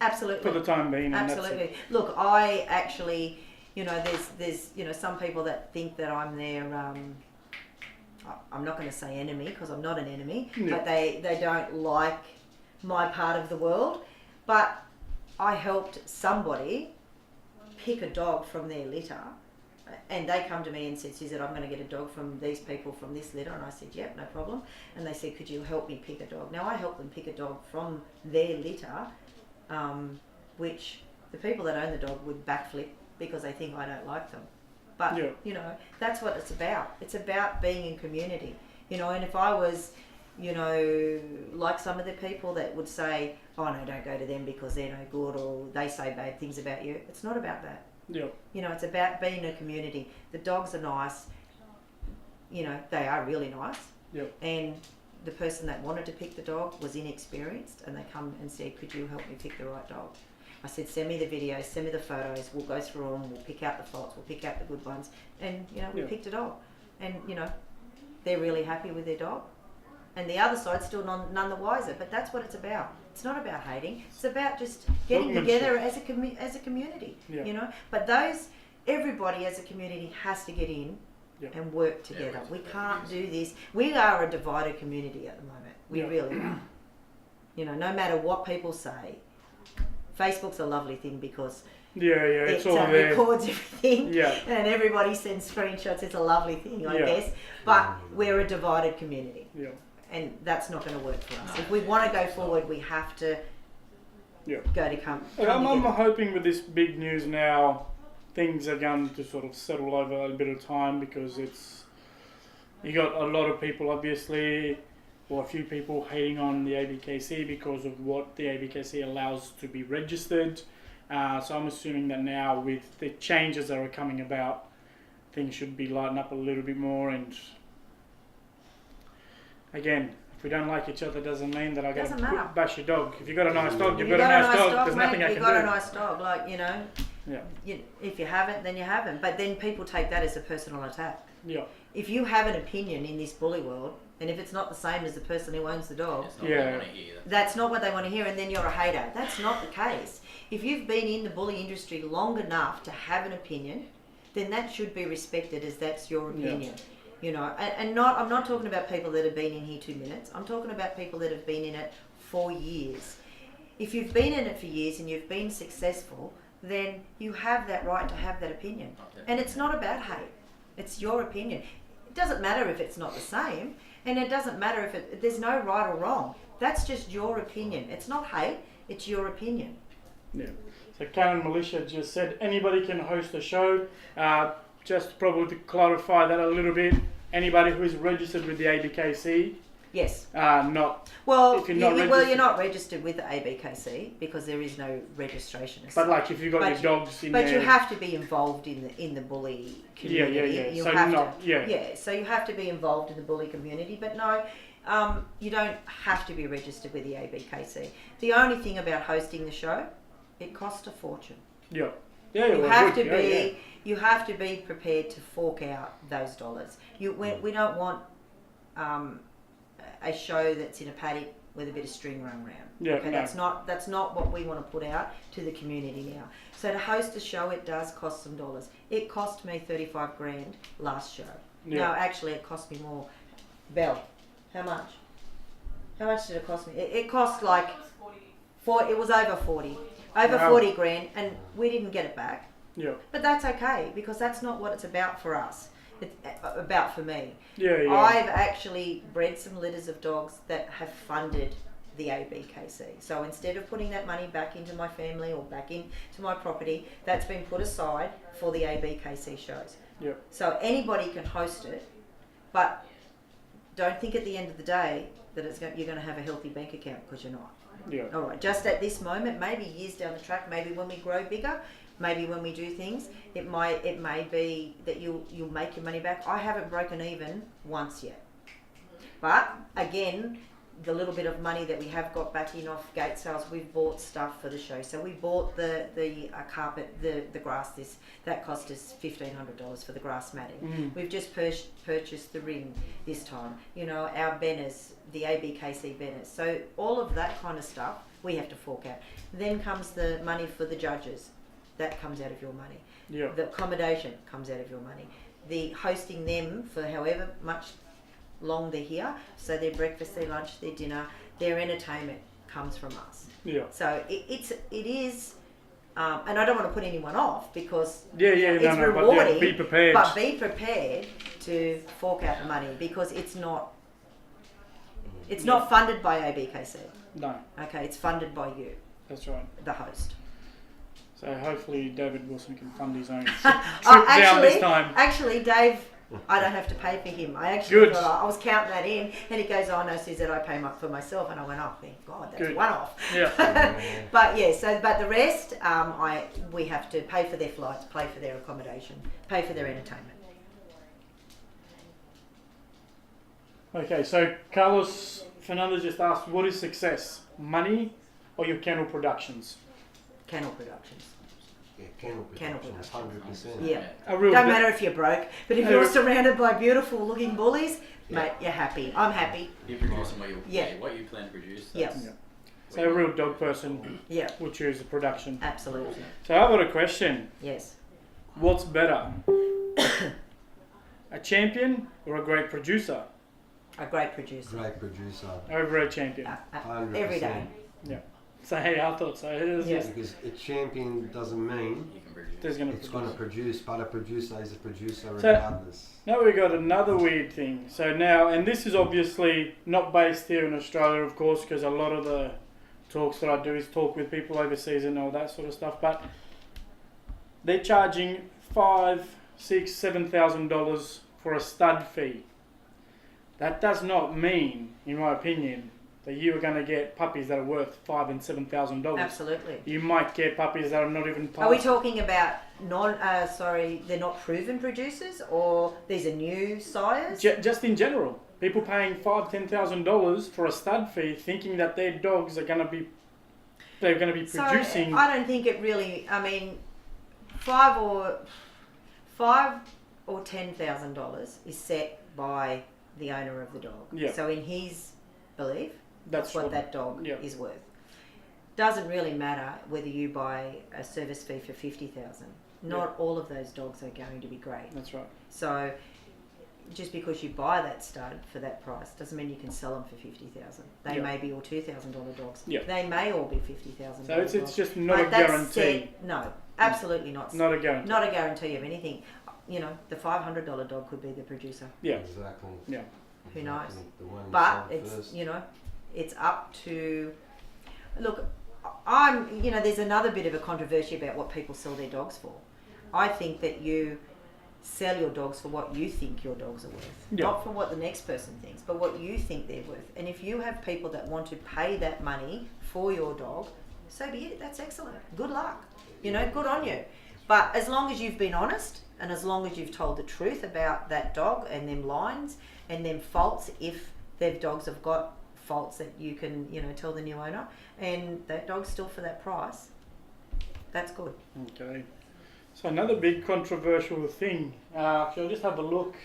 Absolutely. for the time being. And Absolutely. That's it. Look, I actually, you know, there's you know, some people that think that I'm their I'm not going to say enemy because I'm not an enemy, but they don't like my part of the world. But I helped somebody pick a dog from their litter, and they come to me and said, Suzette, I'm going to get a dog from these people from this litter. And I said, yep, no problem. And they said, could you help me pick a dog? Now I help them pick a dog from their litter, which the people that own the dog would backflip because they think I don't like them. But, you know, that's what it's about. It's about being in community, you know, and if I was, you know, like some of the people that would say, oh no, don't go to them because they're no good or they say bad things about you. It's not about that. Yeah. You know, it's about being a community. The dogs are nice. You know, they are really nice. Yeah. And the person that wanted to pick the dog was inexperienced and they come and said, could you help me pick the right dog? I said, send me the videos, send me the photos, we'll go through them, we'll pick out the faults, we'll pick out the good ones. And, you know, we picked a dog. And, you know, they're really happy with their dog. And the other side's still none the wiser, but that's what it's about. It's not about hating. It's about just getting together as a community, you know. But everybody as a community has to get in and work together. We can't do this. We are a divided community at the moment. We really are. You know, no matter what people say, Facebook's a lovely thing because it's all there. Records everything, Yeah. and everybody sends screenshots. It's a lovely thing, I guess. But we're a divided community. Yeah. And that's not going to work for us. If we want to go forward, we have to go to come I'm together. hoping with this big news now, things are going to sort of settle over a bit of time because you got a lot of people obviously, or a few people hating on the ABKC because of what the ABKC allows to be registered. So I'm assuming that now with the changes that are coming about, things should be lightened up a little bit more. And again, if we don't like each other, doesn't mean that I got to bash your dog. If you've got a nice dog, you've got a nice dog. There's nothing I can do. You've got a nice dog, like, you know. Yeah. If you haven't, then you haven't. But then people take that as a personal attack. Yeah. If you have an opinion in this bully world, and if it's not the same as the person who owns the dog, It's not what they want to hear. that's not what they want to hear, and then you're a hater. That's not the case. If you've been in the bully industry long enough to have an opinion, then that should be respected as that's your opinion. You know, and not, I'm not talking about people that have been in here 2 minutes. I'm talking about people that have been in it for years. If you've been in it for years and you've been successful, then you have that right to have that opinion. Okay. And it's not about hate. It's your opinion. It doesn't matter if it's not the same, and it doesn't matter if there's no right or wrong. That's just your opinion. It's not hate, it's your opinion. Yeah. So Karen Militia just said anybody can host a show. Just probably to clarify that a little bit, anybody who is registered with the ABKC, Yes. not. Well, if you're not you're not registered with the ABKC because there is no registration. But like if you've got your dogs in but there. you have to be involved in the bully community. Yeah. You So have not, to, yeah. So you have to be involved in the bully community. But no, you don't have to be registered with the ABKC. The only thing about hosting the show, it costs a fortune. Yeah. Yeah. You have to be prepared to fork out those dollars. We don't want a show that's in a paddock with a bit of string run around. Yeah, okay, no. that's not what we want to put out to the community now. So to host a show, it does cost some dollars. It cost me $35,000 last show. Yeah. No, actually, it cost me more. Belle, how much? How much did it cost me? It cost like it was over 40, over Wow. 40 grand, and we didn't get it back. Yeah. But that's okay because that's not what it's about for us. It's about for me. Yeah. I've actually bred some litters of dogs that have funded the ABKC. So instead of putting that money back into my family or back into my property, that's been put aside for the ABKC shows. Yeah. So anybody can host it, but don't think at the end of the day that you're going to have a healthy bank account, because you're not. Yeah. All right, just at this moment, maybe years down the track, maybe when we grow bigger, maybe when we do things, it may be that you'll make your money back. I haven't broken even once yet. But again, the little bit of money that we have got back in off gate sales, we've bought stuff for the show. So we bought the carpet, the grass. That cost us $1,500 for the grass matting. We've just purchased the ring this time. You know, our banners, the ABKC banners. So all of that kind of stuff we have to fork out. Then comes the money for the judges. That comes out of your money. Yeah. The accommodation comes out of your money. The hosting them for however much long they're here, so their breakfast, their lunch, their dinner, their entertainment comes from us. Yeah. So it is, and I don't want to put anyone off because it's rewarding. But be prepared. But be prepared to fork out the money because it's not funded by ABKC. No. Okay, it's funded by you, That's right. the host. So hopefully David Wilson can fund his own trip Oh, down this time. Actually, Dave, I don't have to pay for him. I was counting that in, and he goes, "Oh no, Suzette, I pay for myself." And I went, "Oh, thank God, that's Good. one off." Yeah. But the rest, we have to pay for their flights, pay for their accommodation, pay for their entertainment. Okay, so Carlos Fernandez just asked, what is success? Money or your kennel productions? Kennel Productions. Yeah, kennel Productions. productions, 100%. Yeah. A real Don't di- matter if you're broke, but if you're surrounded by beautiful looking bullies, mate, you're happy. I'm happy. You're producing what Yeah. what you plan to produce. Yeah. that's Yeah. what So a real dog person Yeah, will choose a production. absolutely. So I've got a question. Yes. What's better? A champion or a great producer? A great producer. Great producer. Over a champion. 100%. Every day. So hey, I thought so. It's Yeah. just, Because a champion doesn't mean you can produce. there's gonna it's going to produce, but a producer is a producer So- regardless. Now we got another weird thing. So now, and this is obviously not based here in Australia, of course, because a lot of the talks that I do is talk with people overseas and all that sort of stuff. But they're charging $5,000, $6,000, $7,000 for a stud fee. That does not mean, in my opinion, that you are going to get puppies that are worth $5,000 and $7,000. Absolutely. You might get puppies that are not even Are we talking about they're not proven producers, or these are new sires? Just in general, people paying $5,000, $10,000 for a stud fee, thinking that their dogs are going to be producing. So I don't think it really. I mean, five or $10,000 is set by the owner of the dog. Yeah. So in his belief, that's what that dog yeah. is worth. Doesn't really matter whether you buy a service fee for $50,000. Not all of those dogs are going to be great. That's right. So just because you buy that stud for that price doesn't mean you can sell them for $50,000. They may be all $2,000 dogs. Yeah. They may all be $50,000. So it's just not but a that's guarantee. Set, no, absolutely not. Not a guarantee. Not a guarantee of anything. You know, the $500 dog could be the producer. Yeah. Exactly. Yeah. Who knows? The one you But sold it's first. you know, it's up to. Look, there's another bit of a controversy about what people sell their dogs for. I think that you sell your dogs for what you think your dogs are worth, not for what the next person thinks, but what you think they're worth. And if you have people that want to pay that money for your dog, so be it. That's excellent. Good luck. You know, good on you. But as long as you've been honest, and as long as you've told the truth about that dog and them lines and them faults, if their dogs have got faults that you can, tell the new owner, and that dog's still for that price, that's good. Okay. So another big controversial thing, if you'll just have a look,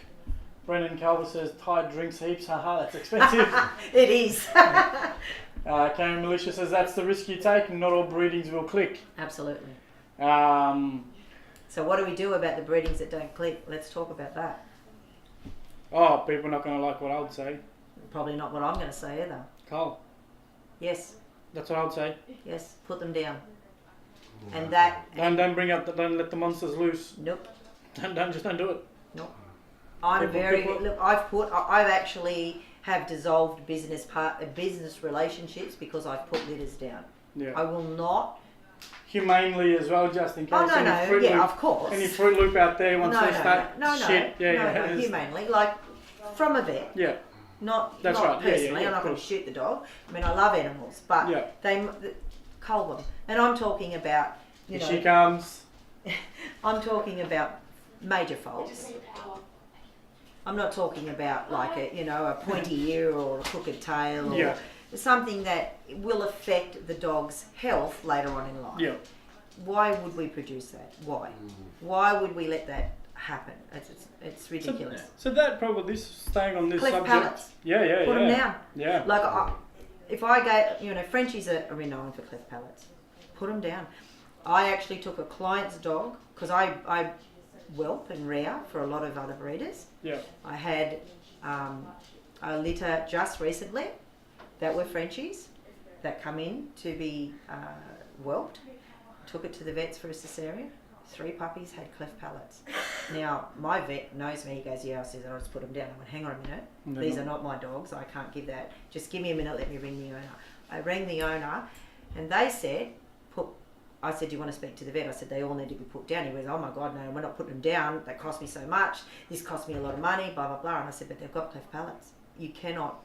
Brendan Calver says Tide drinks heaps, haha, that's expensive. It is. Karen Militia says that's the risk you take and not all breedings will click. Absolutely. So what do we do about the breedings that don't click? Let's talk about that. Oh, people are not going to like what I would say. Probably not what I'm going to say either. Carl. Yes. That's what I would say. Yes, put them down. Yeah. And that... Don't bring out, don't let the monsters loose. Nope. Don't do it. Nope. I've actually have dissolved business relationships because I've put litters down. Yeah. I will not... Humanely as well, just in case. Of course. Any Fruit Loop out there wants to start shit. No, humanely, like from a vet. Yeah. Not That's not right. personally. Yeah, I'm not going to shoot the dog. I mean, I love animals, but they cull them, and I'm talking about Here she comes. I'm talking about major faults. I'm not talking about like a pointy ear or a crooked tail or something that will affect the dog's health later on in life. Yeah. Why would we produce that? Why? Why would we let that happen? It's ridiculous. So that probably staying on this Cleft subject. palates. Yeah. Put them down. Yeah. Like if I go, Frenchies are renowned for cleft palates. Put them down. I actually took a client's dog because I whelp and rear for a lot of other breeders. Yeah. I had a litter just recently that were Frenchies that come in to be whelped. Took it to the vets for a cesarean. 3 puppies had cleft palates. Now, my vet knows me. He goes, I said, I'll just put them down. I went, hang on a minute. These are not my dogs. I can't give that. Just give me a minute. Let me ring the owner. I rang the owner and they said, I said, do you want to speak to the vet? I said, they all need to be put down. He goes, oh my God, no, we're not putting them down. That cost me so much. This cost me a lot of money, blah, blah, blah. And I said, but they've got cleft palates. You cannot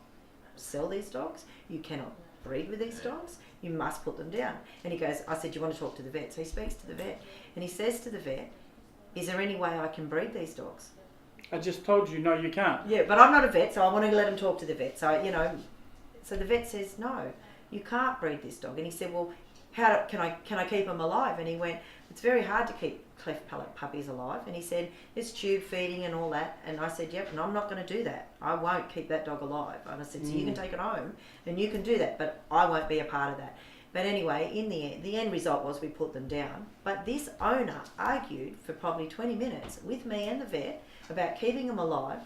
sell these dogs. You cannot breed with these dogs. You must put them down. And he goes, I said, do you want to talk to the vet? So he speaks to the vet and he says to the vet, is there any way I can breed these dogs? I just told you, no, you can't. Yeah, but I'm not a vet, so I want to let him talk to the vet. So, so the vet says, no, you can't breed this dog. And he said, well, can I keep them alive? And he went, it's very hard to keep cleft palate puppies alive. And he said, it's tube feeding and all that. And I said, yep, and I'm not going to do that. I won't keep that dog alive. And I said, so you can take it home and you can do that, but I won't be a part of that. But anyway, in the end result was we put them down. But this owner argued for probably 20 minutes with me and the vet about keeping them alive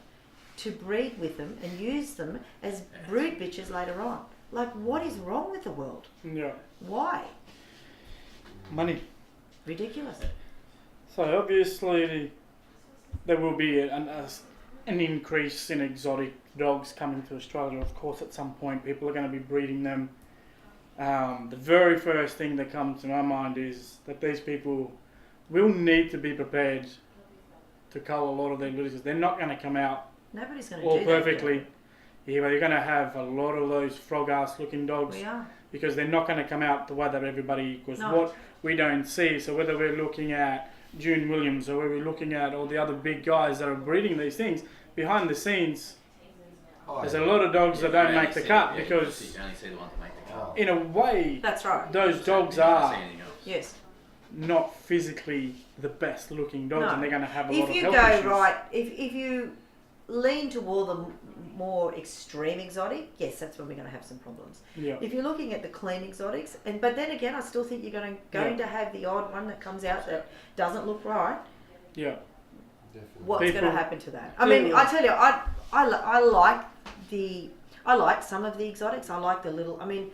to breed with them and use them as brood bitches later on. Like, what is wrong with the world? Yeah. Why? Money. Ridiculous. So obviously there will be an increase in exotic dogs coming to Australia. Of course, at some point people are going to be breeding them. The very first thing that comes to my mind is that these people will need to be prepared to cull a lot of their litters. They're not going to come out Nobody's going to all do perfectly. that. Yeah, but you're going to have a lot of those frog-ass looking dogs. We are. Because they're not going to come out the way that everybody, because No. what we don't see, so whether we're looking at June Williams or we're looking at all the other big guys that are breeding these things, behind the scenes, there's a lot of dogs that don't make the cut because, you only see the ones that make the cut. in a way, That's right. those dogs You don't are see anything else. Yes. not physically the best looking dogs, No. and they're going to have a lot If of you health go issues. right, if you lean toward the more extreme exotic, yes, that's when we're going to have some problems. Yeah. If you're looking at the clean exotics, but then again, I still think you're going to have the odd one that comes out that doesn't look right. Yeah. Definitely. What's going to People- happen to that? I mean, I tell you, I like some of the exotics. I like the little. I mean,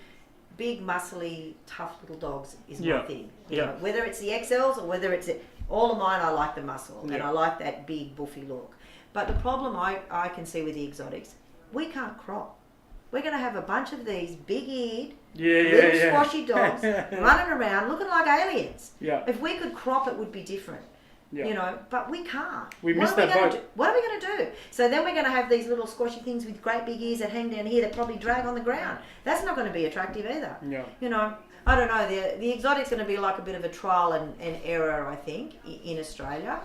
big, muscly, tough little dogs is my Yeah. thing. Yeah. Know, whether it's the XLs or whether it's all of mine, I like the muscle and Yeah. I like that big, buffy look. But the problem I can see with the exotics, we can't crop. We're going to have a bunch of these big-eared, little squashy dogs running around looking like aliens. Yeah. If we could crop, it would be different. Yeah. You know, but we can't. We missed that boat. What are we going to do? So then we're going to have these little squashy things with great big ears that hang down here that probably drag on the ground. That's not going to be attractive either. Yeah. You know, I don't know. The exotic's going to be like a bit of a trial and error, I think, in Australia.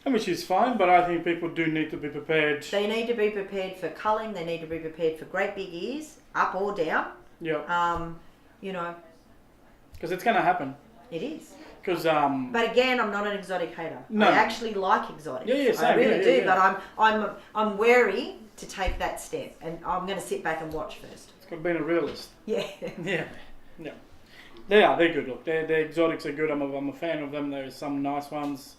Which is fine, but I think people do need to be prepared. They need to be prepared for culling. They need to be prepared for great big ears, up or down. Yeah. You know, Because it's going to happen. it is. Because But again, I'm not an exotic hater. No. I actually like exotics. Yeah, I same. really Yeah, do. yeah. But I'm wary to take that step, and I'm going to sit back and watch first. it's got being a realist. Yeah. Yeah. Yeah. They're good. Look, the exotics are good. I'm a fan of them. There's some nice ones.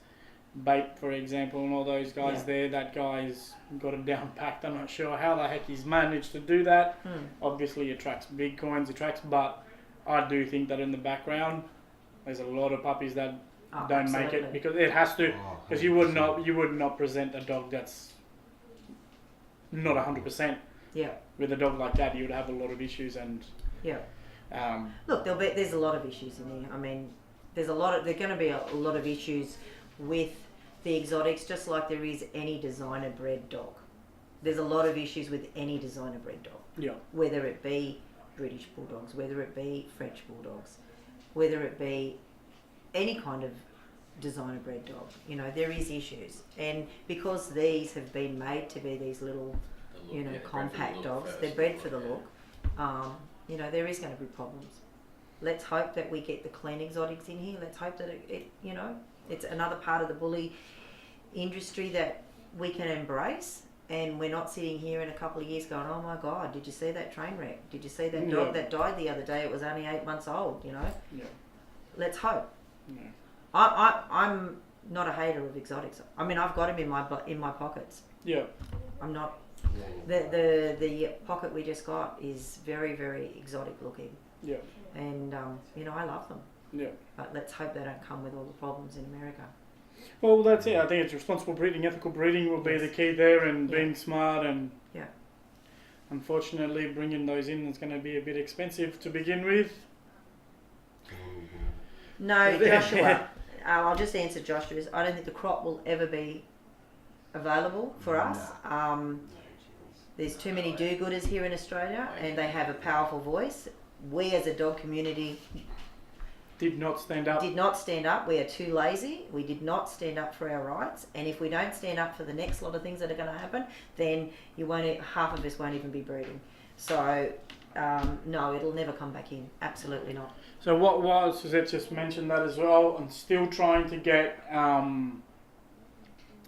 Bait, for example, and all those guys there. That guy's got it down packed. I'm not sure how the heck he's managed to do that. Obviously, he attracts big coins, but I do think that in the background, there's a lot of puppies that don't make it because it has to. Because you would not present a dog that's not 100%. Yeah. With a dog like that, you would have a lot of issues and. Yeah. Look, there's a lot of issues in there. I mean, there's going to be a lot of issues with the exotics, just like there is any designer bred dog. There's a lot of issues with any designer bred dog. Yeah. Whether it be British bulldogs, whether it be French bulldogs, whether it be any kind of designer bred dog, you know, there is issues. And because these have been made to be these little, you know, compact dogs, they're bred for the look. You know, there is going to be problems. Let's hope that we get the clean exotics in here. Let's hope that it you know, it's another part of the bully industry that we can embrace, and we're not sitting here in a couple of years going, oh my God, did you see that train wreck? Did you see that dog that died the other day? It was only 8 months old, you know? Yeah. Let's hope. Yeah. I'm not a hater of exotics. I mean, I've got them in my pockets. Yeah. I'm not. The pocket we just got is very, very exotic looking. Yeah. And, you know, I love them. Yeah. But let's hope they don't come with all the problems in America. Well, that's it. I think it's responsible breeding, ethical breeding will be the key there, and being smart. And unfortunately, bringing those in is going to be a bit expensive to begin with. No, Joshua. I'll just answer Joshua's. I don't think the crop will ever be available for us. There's too many do-gooders here in Australia, and they have a powerful voice. We, as a dog community, did not stand up. We are too lazy. We did not stand up for our rights. And if we don't stand up for the next lot of things that are going to happen, then half of us won't even be breeding. So, no, it'll never come back in. Absolutely not. So what Suzette just mentioned that as well. I'm still trying to get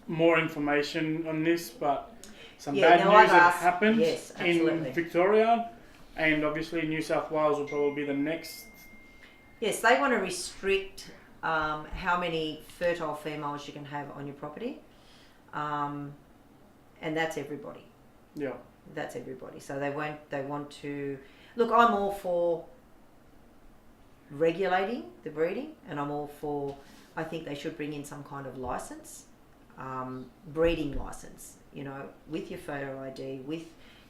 more information on this, but some bad news has happened in Victoria, and obviously New South Wales will probably be the next. Yes, they want to restrict how many fertile females you can have on your property, and that's everybody. Yeah, that's everybody. So they want to look. I'm all for regulating the breeding, and I'm all for. I think they should bring in some kind of license, breeding license. You know, with your photo ID, with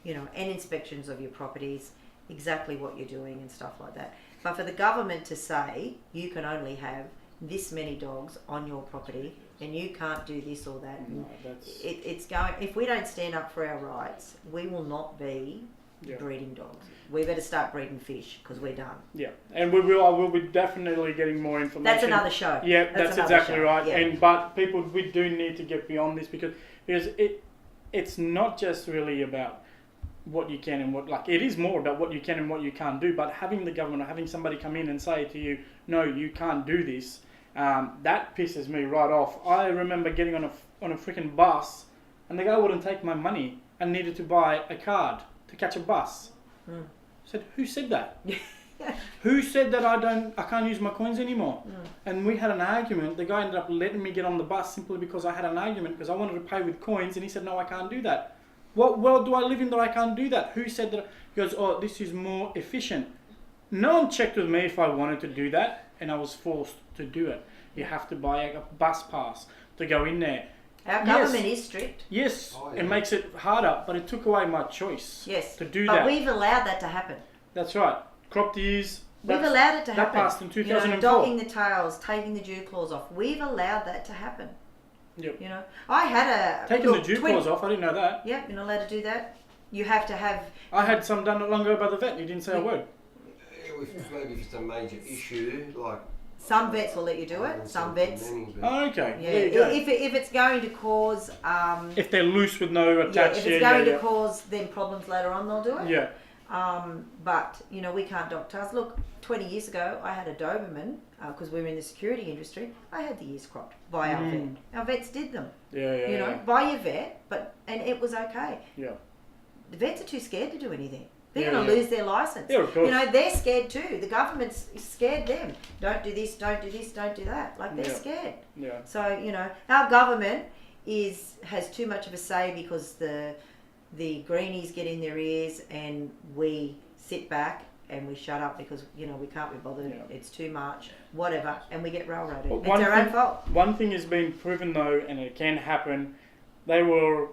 and inspections of your properties, exactly what you're doing and stuff like that. But for the government to say you can only have this many dogs on your property and you can't do this or that, no, it's going. If we don't stand up for our rights, we will not be breeding dogs. We better start breeding fish because we're done. Yeah, and we'll be definitely getting more information. That's another show. Yeah, that's exactly right. Yeah. But people, we do need to get beyond this because it's not just really about what you can and what, it is more about what you can and what you can't do, but having the government or having somebody come in and say to you, no, you can't do this, That pisses me right off. I remember getting on a freaking bus, and the guy wouldn't take my money and needed to buy a card to catch a bus. I said, who said that? Who said that I can't use my coins anymore? And we had an argument. The guy ended up letting me get on the bus simply because I had an argument because I wanted to pay with coins, and he said, no, I can't do that. What world do I live in that I can't do that? Who said that? He goes, oh, this is more efficient. No one checked with me if I wanted to do that, and I was forced to do it. You have to buy a bus pass to go in there. Our government is strict. Yes, it makes it harder, but it took away my choice to do that. But we've allowed that to happen. That's right. Cropped ears. We've allowed it to happen. That passed in 2004. Dogging the tails, taking the dew claws off. We've allowed that to happen. Yep. I had taking the dew claws off. I didn't know that. Yep, you're not allowed to do that. You have to have. I had some done not long ago by the vet. He didn't say a word. Maybe if it's a major issue, like. Some vets will let you do it. Some vets. Okay. Yeah. There you go. If it's going to cause. If they're loose with no attached. If it's going to cause them problems later on, they'll do it. Yeah. But we can't dock tails. Look, 20 years ago, I had a Doberman because we were in the security industry. I had the ears cropped by our vet. Our vets did them. Yeah. By your vet, and it was okay. Yeah. The vets are too scared to do anything. They're going to lose their license. Yeah, of course. They're scared too. The government's scared them. Don't do this, don't do this, don't do that. Like, they're scared. Yeah. So, our government has too much of a say because the greenies get in their ears and we sit back and we shut up because, we can't be bothered. Yeah. It's too much, whatever, and we get railroaded. It's our own fault. One thing has been proven though, and it can happen, they were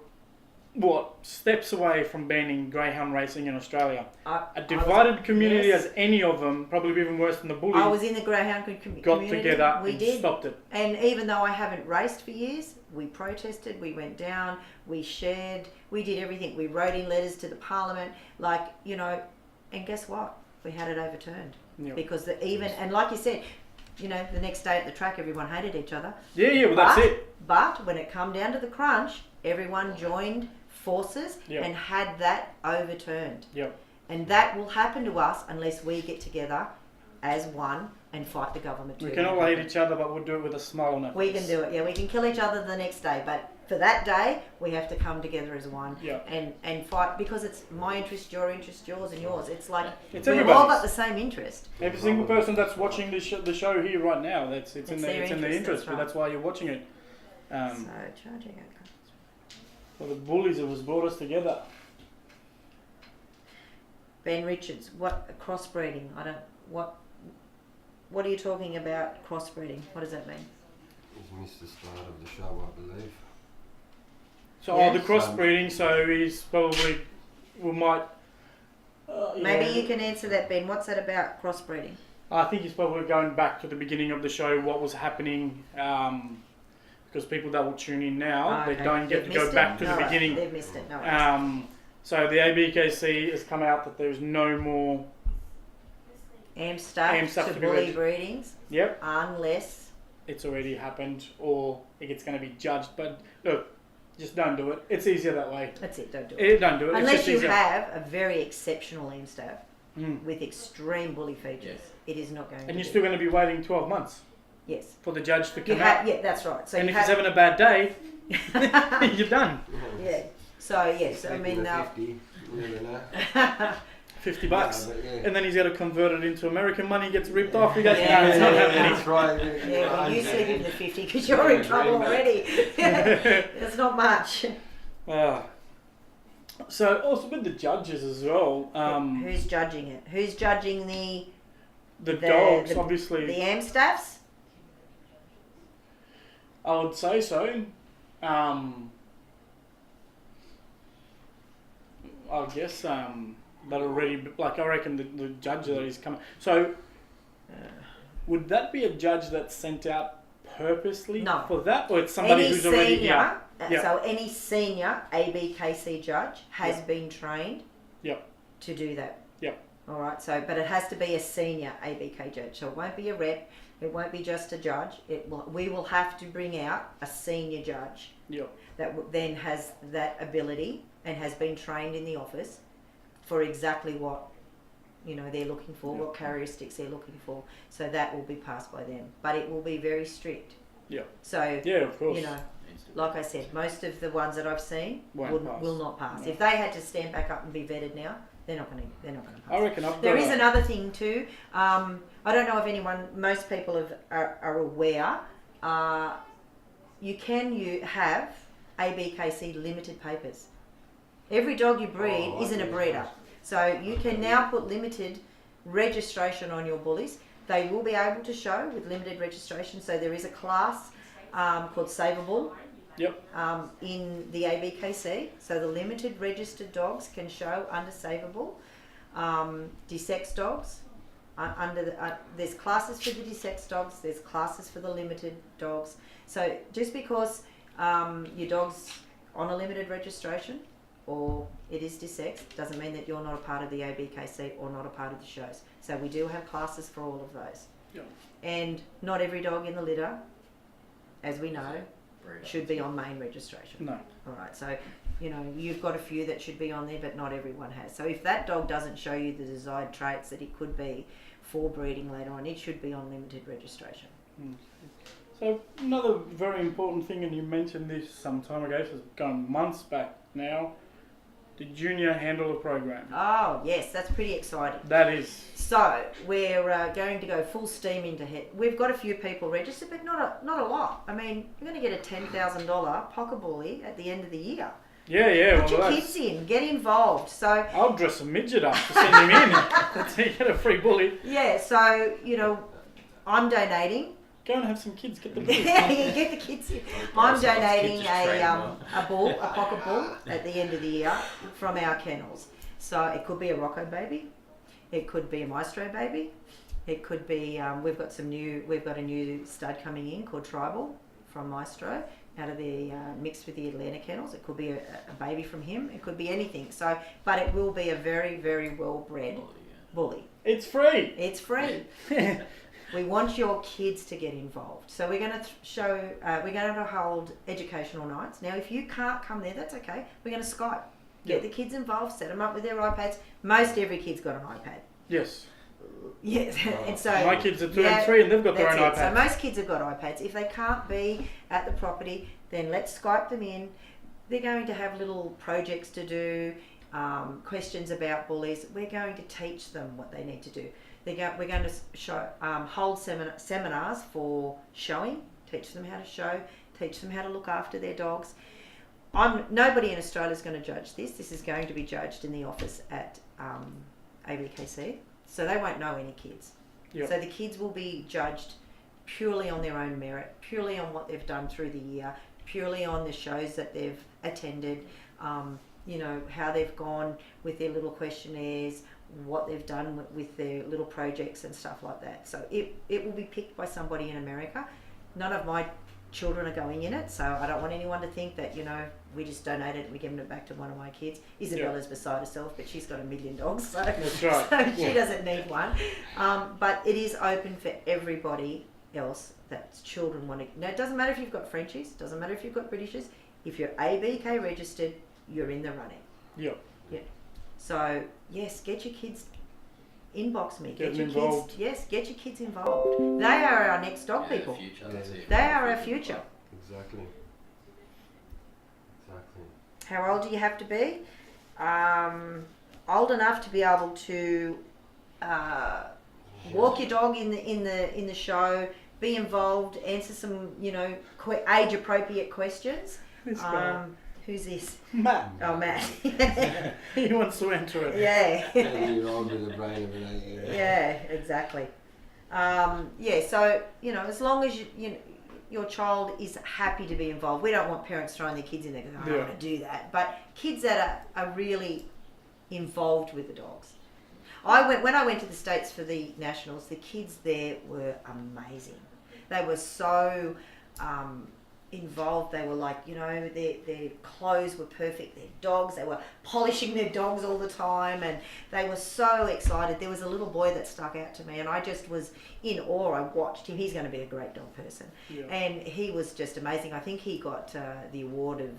steps away from banning greyhound racing in Australia. A divided community as any of them, probably even worse than the Bulliez. I was in the greyhound community. Got together and stopped it. And even though I haven't raced for years, we protested, we went down, we shared, we did everything. We wrote in letters to the parliament, and guess what? We had it overturned. Yep. Because and like you said, the next day at the track, everyone hated each other. Yeah, that's it. But when it come down to the crunch, everyone joined forces and had that overturned. Yep. And that will happen to us unless we get together as one and fight the government. We can all hate each other, but we'll do it with a smile on our face. We can do it, we can kill each other the next day, but for that day, we have to come together as one and fight, because it's my interest, yours, and yours. It's like we've all got the same interest. Every single person that's watching the show here right now, it's in their interest, but that's why you're watching it. Charging. Well, the Bulliez was brought us together. Ben Richards, crossbreeding? What are you talking about crossbreeding? What does that mean? He's missed the start of the show, I believe. So, the crossbreeding, so he's probably, maybe you can answer that, Ben. What's that about, crossbreeding? I think he's probably going back to the beginning of the show, what was happening, because people that will tune in now, they don't get to go back to the beginning. They've missed it. No. So the ABKC has come out that there's no more AM stuff to bully breedings. Yep. Unless it's already happened or it's going to be judged. But look, just don't do it. It's easier that way. That's it. Don't do it. Don't do it. Unless you have a very exceptional AM staff with extreme bully features, it is not going to. And you're still going to be waiting 12 months. Yes. For the judge to come out. Yeah, that's right. So and if he's having a bad day, you're done. Yeah. So yes, I mean, 50, you never know. $50, and then he's got to convert it into American money. Gets ripped off. He goes, no, it's not happening. That's right. Yeah, well, you slip him the 50 because you're in trouble already. It's not much. So also with the judges as well. Who's judging it? Who's judging the dogs? Obviously, the AM staffs. I would say so. I guess that already, I reckon the judge that is coming. So, would that be a judge that's sent out purposely for that, or it's somebody who's already So any senior ABKC judge has been trained to do that. Yep. All right. So, but it has to be a senior ABK judge. So it won't be a rep. It won't be just a judge. We will have to bring out a senior judge that then has that ability and has been trained in the office for exactly what they're looking for, Yeah. what characteristics they're looking for. So that will be passed by them, but it will be very strict. Yeah. So Yeah, of course. like I said, most of the ones that I've seen Won't will not pass. No. If they had to stand back up and be vetted now, they're not going to pass. I reckon I've There got is another thing too. I don't know if most people are aware. You have ABKC limited papers. Every dog you breed isn't a breeder. So you can now put limited registration on your bullies. They will be able to show with limited registration. So there is a class called Savable. Yep. In the ABKC. So the limited registered dogs can show under Savable. Desex dogs. There's classes for the desex dogs. There's classes for the limited dogs. So just because your dog's on a limited registration or it is desex doesn't mean that you're not a part of the ABKC or not a part of the shows. So we do have classes for all of those. Yeah. And not every dog in the litter, as we know, should be on main registration. No. All right. So you've got a few that should be on there, but not everyone has. So if that dog doesn't show you the desired traits that it could be for breeding later on, it should be on limited registration. So another very important thing, and you mentioned this some time ago, so it's gone months back now, the junior handler program. Oh yes, that's pretty exciting. That is. So we're going to go full steam into it. We've got a few people registered, but not a lot. I mean, you're going to get a $10,000 pocket bully at the end of the year. Yeah. Put your kids in, get involved. So I'll dress a midget up to send him in. That's how you get a free bully. yeah. So I'm donating. Go and have some kids. Get the bully. Get the kids in. I'm donating a pocket bull at the end of the year from our kennels. So it could be a Rocco baby, it could be a Maestro baby, it could be we've got a new stud coming in called Tribal from Maestro out of the mixed with the Atlanta kennels. It could be a baby from him. It could be anything. So, but it will be a very, very well bred bully. It's free. It's free. We want your kids to get involved. So we're going to we're going to hold educational nights. Now, if you can't come there, that's okay. We're going to Skype. Get the kids involved, set them up with their iPads. Most every kid's got an iPad. Yes. Yes. And so my kids are 2 and 3 and they've got their own iPads. So most kids have got iPads. If they can't be at the property, then let's Skype them in. They're going to have little projects to do, questions about bullies. We're going to teach them what they need to do. We're going to hold seminars for showing, teach them how to show, teach them how to look after their dogs. Nobody in Australia is going to judge this. This is going to be judged in the office at ABKC, so they won't know any kids. Yep. So the kids will be judged purely on their own merit, purely on what they've done through the year, purely on the shows that they've attended, how they've gone with their little questionnaires, what they've done with their little projects and stuff like that. So it will be picked by somebody in America. None of my children are going in it, so I don't want anyone to think that we just donated and we're giving it back to one of my kids. Isabella's beside herself, but she's got 1 million dogs, so, that's right. so she doesn't need one. But it is open for everybody else that children want to. Now, it doesn't matter if you've got Frenchies, doesn't matter if you've got Britishes. If you're ABK registered, you're in the running. Yep. Yeah. So yes, get your kids. Inbox me. Get your involved. kids. Yes, get your kids involved. They are our next dog people. The future, that's it. They are our future. Exactly. How old do you have to be? Old enough to be able to walk your dog in the show, be involved, answer some age appropriate questions. This guy. Who's this? Matt. Oh, Matt. He wants to enter it. Yeah. 10-year-old with a brain of an 8-year-old. Yeah, exactly. So as long as your child is happy to be involved, we don't want parents throwing their kids in there going, I don't want to do that. But kids that are really involved with the dogs. When I went to the States for the Nationals, the kids there were amazing. They were so involved. They were like, their clothes were perfect, their dogs, they were polishing their dogs all the time, and they were so excited. There was a little boy that stuck out to me, and I just was in awe. I watched him. He's going to be a great dog person. And he was just amazing. I think he got the award of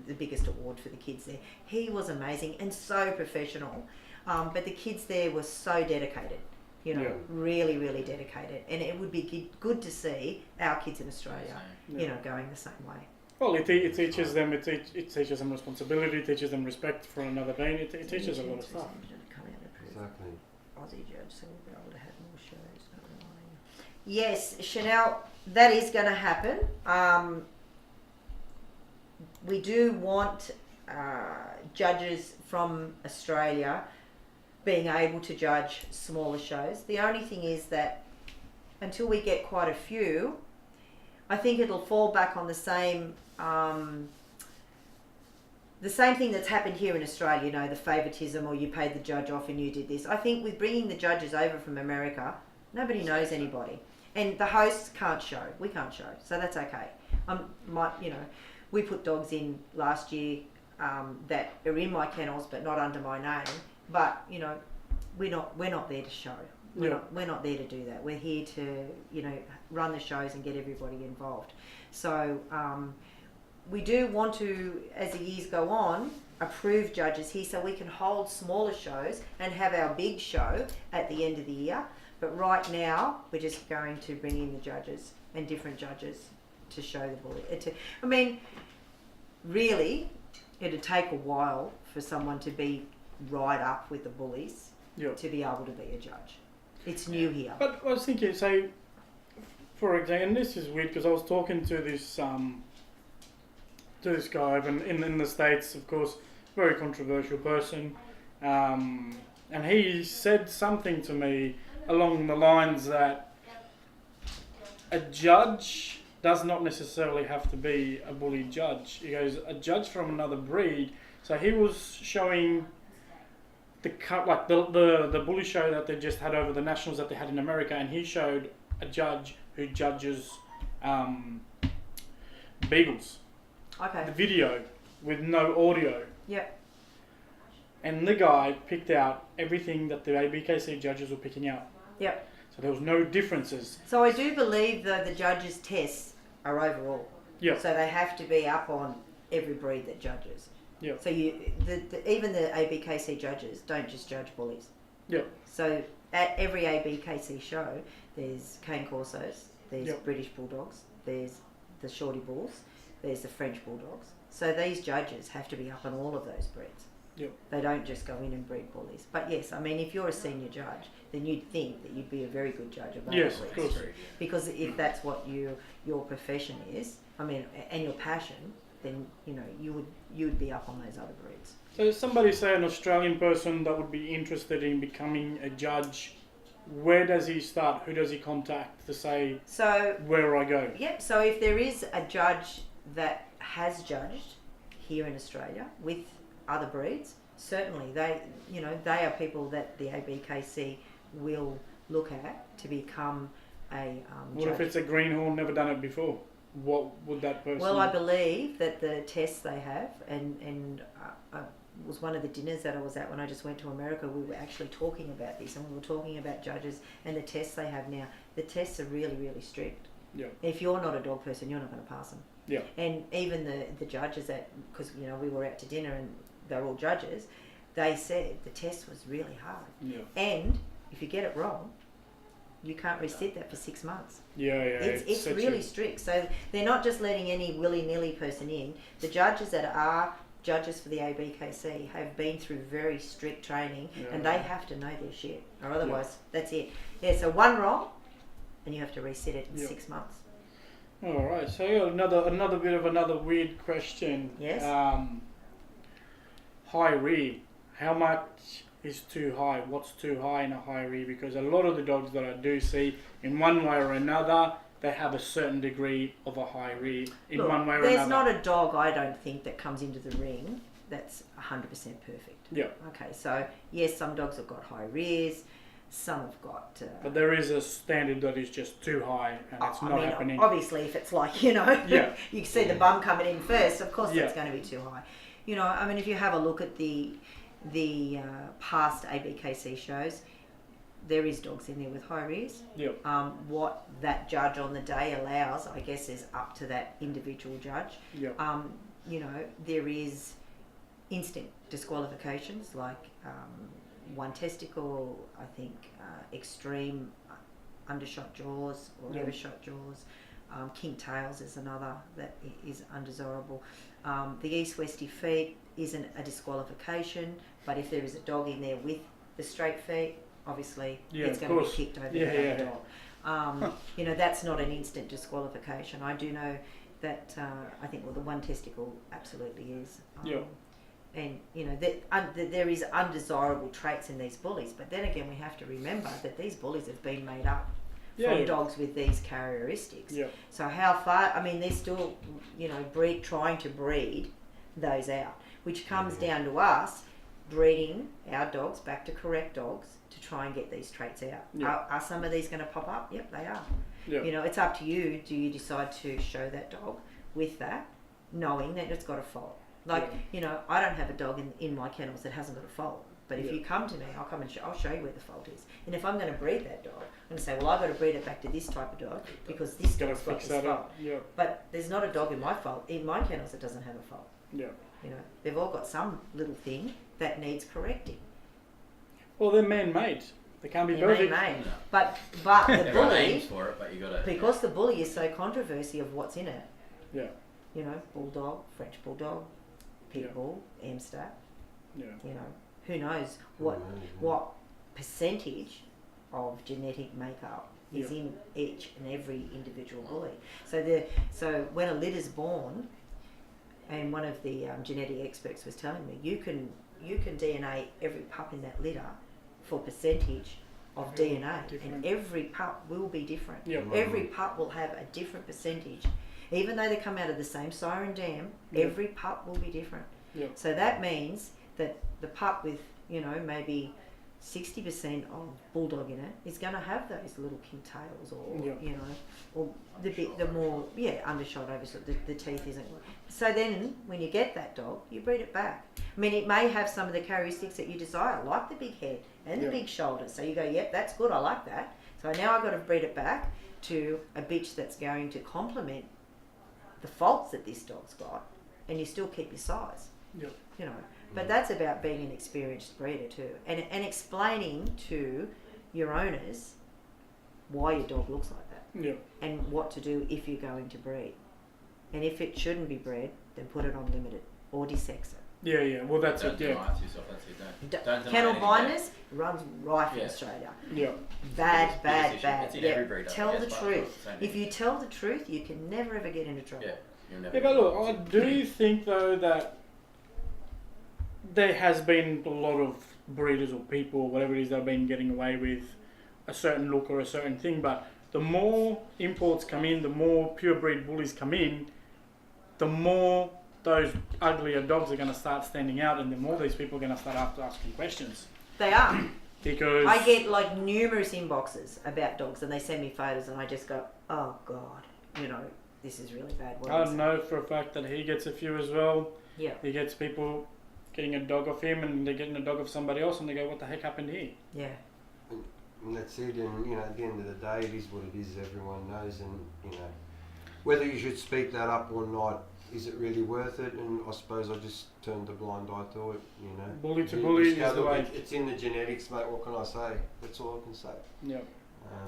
the biggest award for the kids there. He was amazing and so professional. But the kids there were so dedicated, you know, really, really dedicated. And it would be good to see our kids in Australia, you know, going the same way. Well, it teaches them, it teaches them responsibility, it teaches them respect for another being, it teaches a lot of stuff. Exactly. Aussie judge, so we'll be able to have more shows. Yes, Chanel, that is going to happen. We do want judges from Australia being able to judge smaller shows. The only thing is that until we get quite a few, I think it'll fall back on the same thing that's happened here in Australia, you know, the favouritism, or you paid the judge off and you did this. I think with bringing the judges over from America, nobody knows anybody. And the hosts can't show. We can't show. So that's okay. You know, we put dogs in last year that are in my kennels but not under my name. But, you know, we're not there to show. We're not there to do that. We're here to, you know, run the shows and get everybody involved. So we do want to, as the years go on, approve judges here so we can hold smaller shows and have our big show at the end of the year. But right now, we're just going to bring in the judges and different judges to show the bully. I mean, really, it'd take a while for someone to be right up with the bullies to be able to be a judge. It's new here. But I was thinking, say, for example, and this is weird because I was talking to this guy in the States, of course, very controversial person, and he said something to me along the lines that a judge does not necessarily have to be a bully judge. He goes, a judge from another breed. So he was showing the bully show that they just had over the nationals that they had in America, and he showed a judge who judges beagles. Okay. The video with no audio. Yep. And the guy picked out everything that the ABKC judges were picking out. Yep. So there was no differences. So I do believe that the judges' tests are overall. Yeah. So they have to be up on every breed that judges. Yeah. So even the ABKC judges don't just judge bullies. Yeah. So at every ABKC show, there's cane corsos, there's British bulldogs, there's the shorty bulls, there's the French bulldogs. So these judges have to be up on all of those breeds. Yep. They don't just go in and breed bullies. But yes, I mean, if you're a senior judge, then you'd think that you'd be a very good judge of yes, breeds. Of course. Because if that's what your profession is, I mean, and your passion, then you know you would be up on those other breeds. So somebody, say an Australian person that would be interested in becoming a judge, where does he start? Who does he contact to say where I go? Yep. So if there is a judge that has judged here in Australia with other breeds, certainly they are people that the ABKC will look at to become a What judge. if it's a greenhorn, never done it before? What would that person... Well, I believe that the tests they have, and was one of the dinners that I was at when I just went to America, we were actually talking about this, and we were talking about judges and the tests they have now. The tests are really, really strict. Yeah. If you're not a dog person, you're not going to pass them. Yeah. And even the judges because you know we were out to dinner and they're all judges, they said the test was really hard. Yeah. And if you get it wrong, you can't resit that for 6 months. Yeah. It's really strict. So they're not just letting any willy-nilly person in. The judges that are judges for the ABKC have been through very strict training, and they have to know their shit, or otherwise that's it. Yeah. So one wrong, and you have to resit it in 6 months. All right. So another weird question. Yes. High rear. How much is too high? What's too high in a high rear? Because a lot of the dogs that I do see, in one way or another, they have a certain degree of a high rear in one way or another. There's not a dog, I don't think, that comes into the ring that's 100% perfect. Yeah. Okay, so yes, some dogs have got high rears, some have got... but there is a standard that is just too high, and it's not happening. Obviously, if it's like, you can see the bum coming in first, of course that's going to be too high. You know, I mean, if you have a look at the past ABKC shows, there is dogs in there with high rears. Yep. What that judge on the day allows, I guess, is up to that individual judge. Yep. You know, there is instant disqualifications, like one testicle, I think extreme undershot jaws or overshot jaws. King tails is another that is undesirable. The east-westy feet isn't a disqualification, but if there is a dog in there with the straight feet, obviously it's going to be kicked over the other dog. You know, that's not an instant disqualification. I do know that I think the one testicle absolutely is. And you know that there is undesirable traits in these bullies, but then again we have to remember that these bullies have been made up from dogs with these characteristics. So how far? I mean, they're still, you know, trying to breed those out, which comes down to us breeding our dogs back to correct dogs to try and get these traits out. Are some of these going to pop up? Yep, they are. You know, it's up to you. Do you decide to show that dog with that, knowing that it's got a fault? Like, you know, I don't have a dog in my kennels that hasn't got a fault. But if you come to me, I'll come and I'll show you where the fault is. And if I'm going to breed that dog, I'm going to say, well, I've got to breed it back to this type of dog because this dog's got this fault. But there's not a dog in my kennels that doesn't have a fault. You know, they've all got some little thing that needs correcting. Well, they're man-made. They can't be perfect. Man-made. But the bully, names for it, but you gotta, because the bully is so controversy of what's in it. You know, bulldog, French bulldog, pit bull, Amstaff. You know, who knows what percentage of genetic makeup is in each and every individual bully. So when a litter's born, and one of the genetic experts was telling me, you can DNA every pup in that litter for percentage of DNA, and every pup will be different. Every pup will have a different percentage, even though they come out of the same siren dam. Every pup will be different. So that means that the pup with, you know, maybe 60% of bulldog in it is going to have those little king tails, or you know, or the more undershot, overshot. The teeth isn't. So then, when you get that dog, you breed it back. I mean, it may have some of the characteristics that you desire, like the big head and the big shoulders. So you go, yep, that's good. I like that. So now I've got to breed it back to a bitch that's going to complement the faults that this dog's got, and you still keep your size. You know. But that's about being an experienced breeder too, and explaining to your owners why your dog looks like that, and what to do if you're going to breed, and if it shouldn't be bred, then put it on limited or desex it. Well, that's don't it. Deny it to yourself, that's it. Don't Kennel blindness runs rife in Australia. Bad. It's in every breeder. Tell the truth. If you tell the truth, you can never ever get into trouble. You'll never. But look, I do think though that there has been a lot of breeders or people or whatever it is that have been getting away with a certain look or a certain thing, but the more imports come in, the more purebred bullies come in, the more those uglier dogs are going to start standing out, and the more these people are going to start asking questions. They are. Because I get like numerous inboxes about dogs, and they send me photos, and I just go, oh God, you know, this is really bad. I know for a fact that he gets a few as well. He gets people getting a dog off him, and they're getting a dog off somebody else, and they go, what the heck happened here? And that's it, and you know, at the end of the day, it is what it is. Everyone knows, and you know, whether you should speak that up or not, is it really worth it? And I suppose I just turned a blind eye to it. You know, bully to bully is the way. It's in the genetics, mate. What can I say? That's all I can say.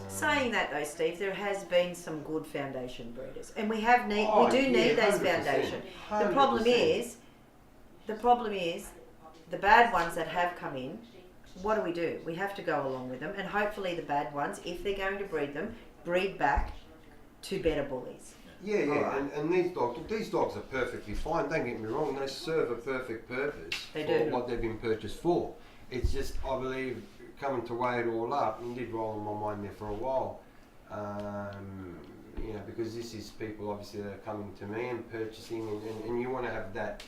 Saying that though, Steve, there has been some good foundation breeders, and we do need those 100%, foundation. 100%. The problem is, the bad ones that have come in, what do? We have to go along with them, and hopefully the bad ones, if they're going to breed them, breed back to better bullies. Right. And these dogs are perfectly fine, don't get me wrong, they serve a perfect purpose for what they've been purchased for. It's just, I believe, coming to weigh it all up, and did roll in my mind there for a while, you know, because this is people obviously that are coming to me and purchasing, and you want to have that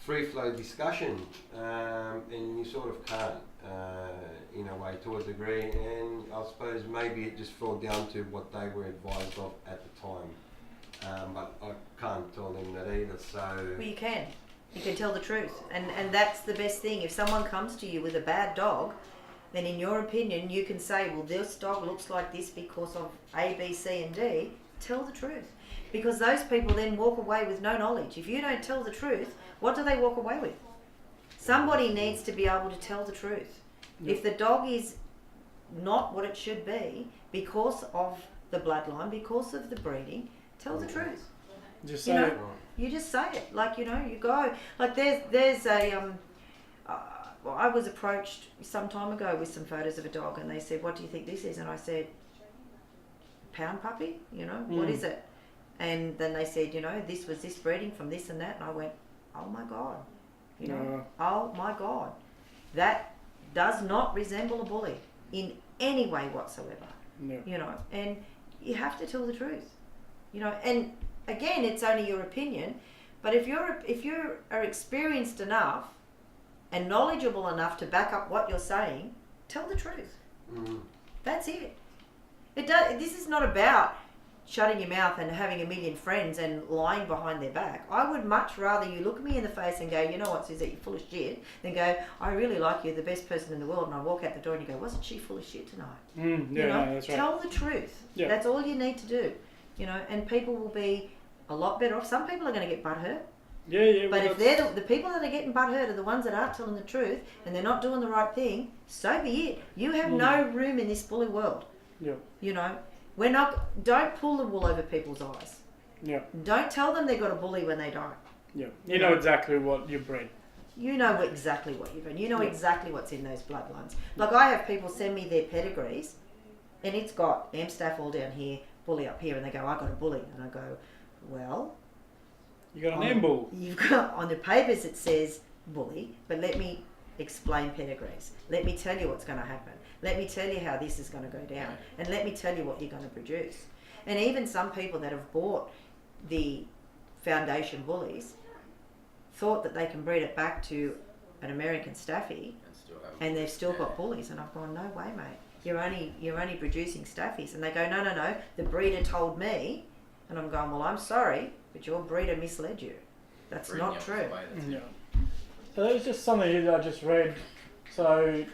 free flow discussion, and you sort of can't, in a way, to a degree, and I suppose maybe it just fell down to what they were advised of at the time, but I can't tell them that either, so... Well, you can tell the truth, and that's the best thing. If someone comes to you with a bad dog, then in your opinion you can say, well, this dog looks like this because of A, B, C and D. Tell the truth, because those people then walk away with no knowledge. If you don't tell the truth, what do they walk away with? Somebody needs to be able to tell the truth. If the dog is not what it should be because of the bloodline, because of the breeding, tell the truth. Just You say know, it. you just say it. Like, you know, you go. Like there's a well, I was approached some time ago with some photos of a dog, and they said, "What do you think this is?" And I said, "Pound puppy. You know, what is it?" And then they said, "You know, this was this breeding from this and that." And I went, "Oh my God, you know, oh my God, that does not resemble a bully in any way whatsoever." No. You know, and you have to tell the truth. You know, and again, it's only your opinion, but if you are experienced enough and knowledgeable enough to back up what you're saying, tell the truth. That's it. This is not about shutting your mouth and having a million friends and lying behind their back. I would much rather you look me in the face and go, "You know what, Suzette, you're full of shit," than go, "I really like you, the best person in the world," and I walk out the door and you go, "Wasn't she full of shit tonight?" Yeah, You know, no, that's right. tell the truth. Yeah. That's all you need to do. You know, and people will be a lot better off. Some people are going to get butthurt. Yeah. But if they're the people that are getting butthurt are the ones that aren't telling the truth and they're not doing the right thing, so be it. You have no room in this bully world. Yeah. You know, don't pull the wool over people's eyes. Yeah. Don't tell them they got a bully when they don't. Yeah. You know exactly what you bred. You know exactly what you've done. You know exactly what's in those bloodlines. Like, I have people send me their pedigrees and it's got Amstaff all down here, bully up here, and they go, "I got a bully." And I go, "Well, You got an bull. you've got on the papers it says bully, but let me explain pedigrees. Let me tell you what's going to happen. Let me tell you how this is going to go down, and let me tell you what you're going to produce." And even some people that have bought the foundation bullies thought that they can breed it back to an American Staffy, and they've still got bullies. And I've gone, "No way, mate. You're only producing Staffies." And they go, No. The breeder told me." And I'm going, "Well, I'm sorry, but your breeder misled you. That's not true." Yeah. So there's just something here that I just read. So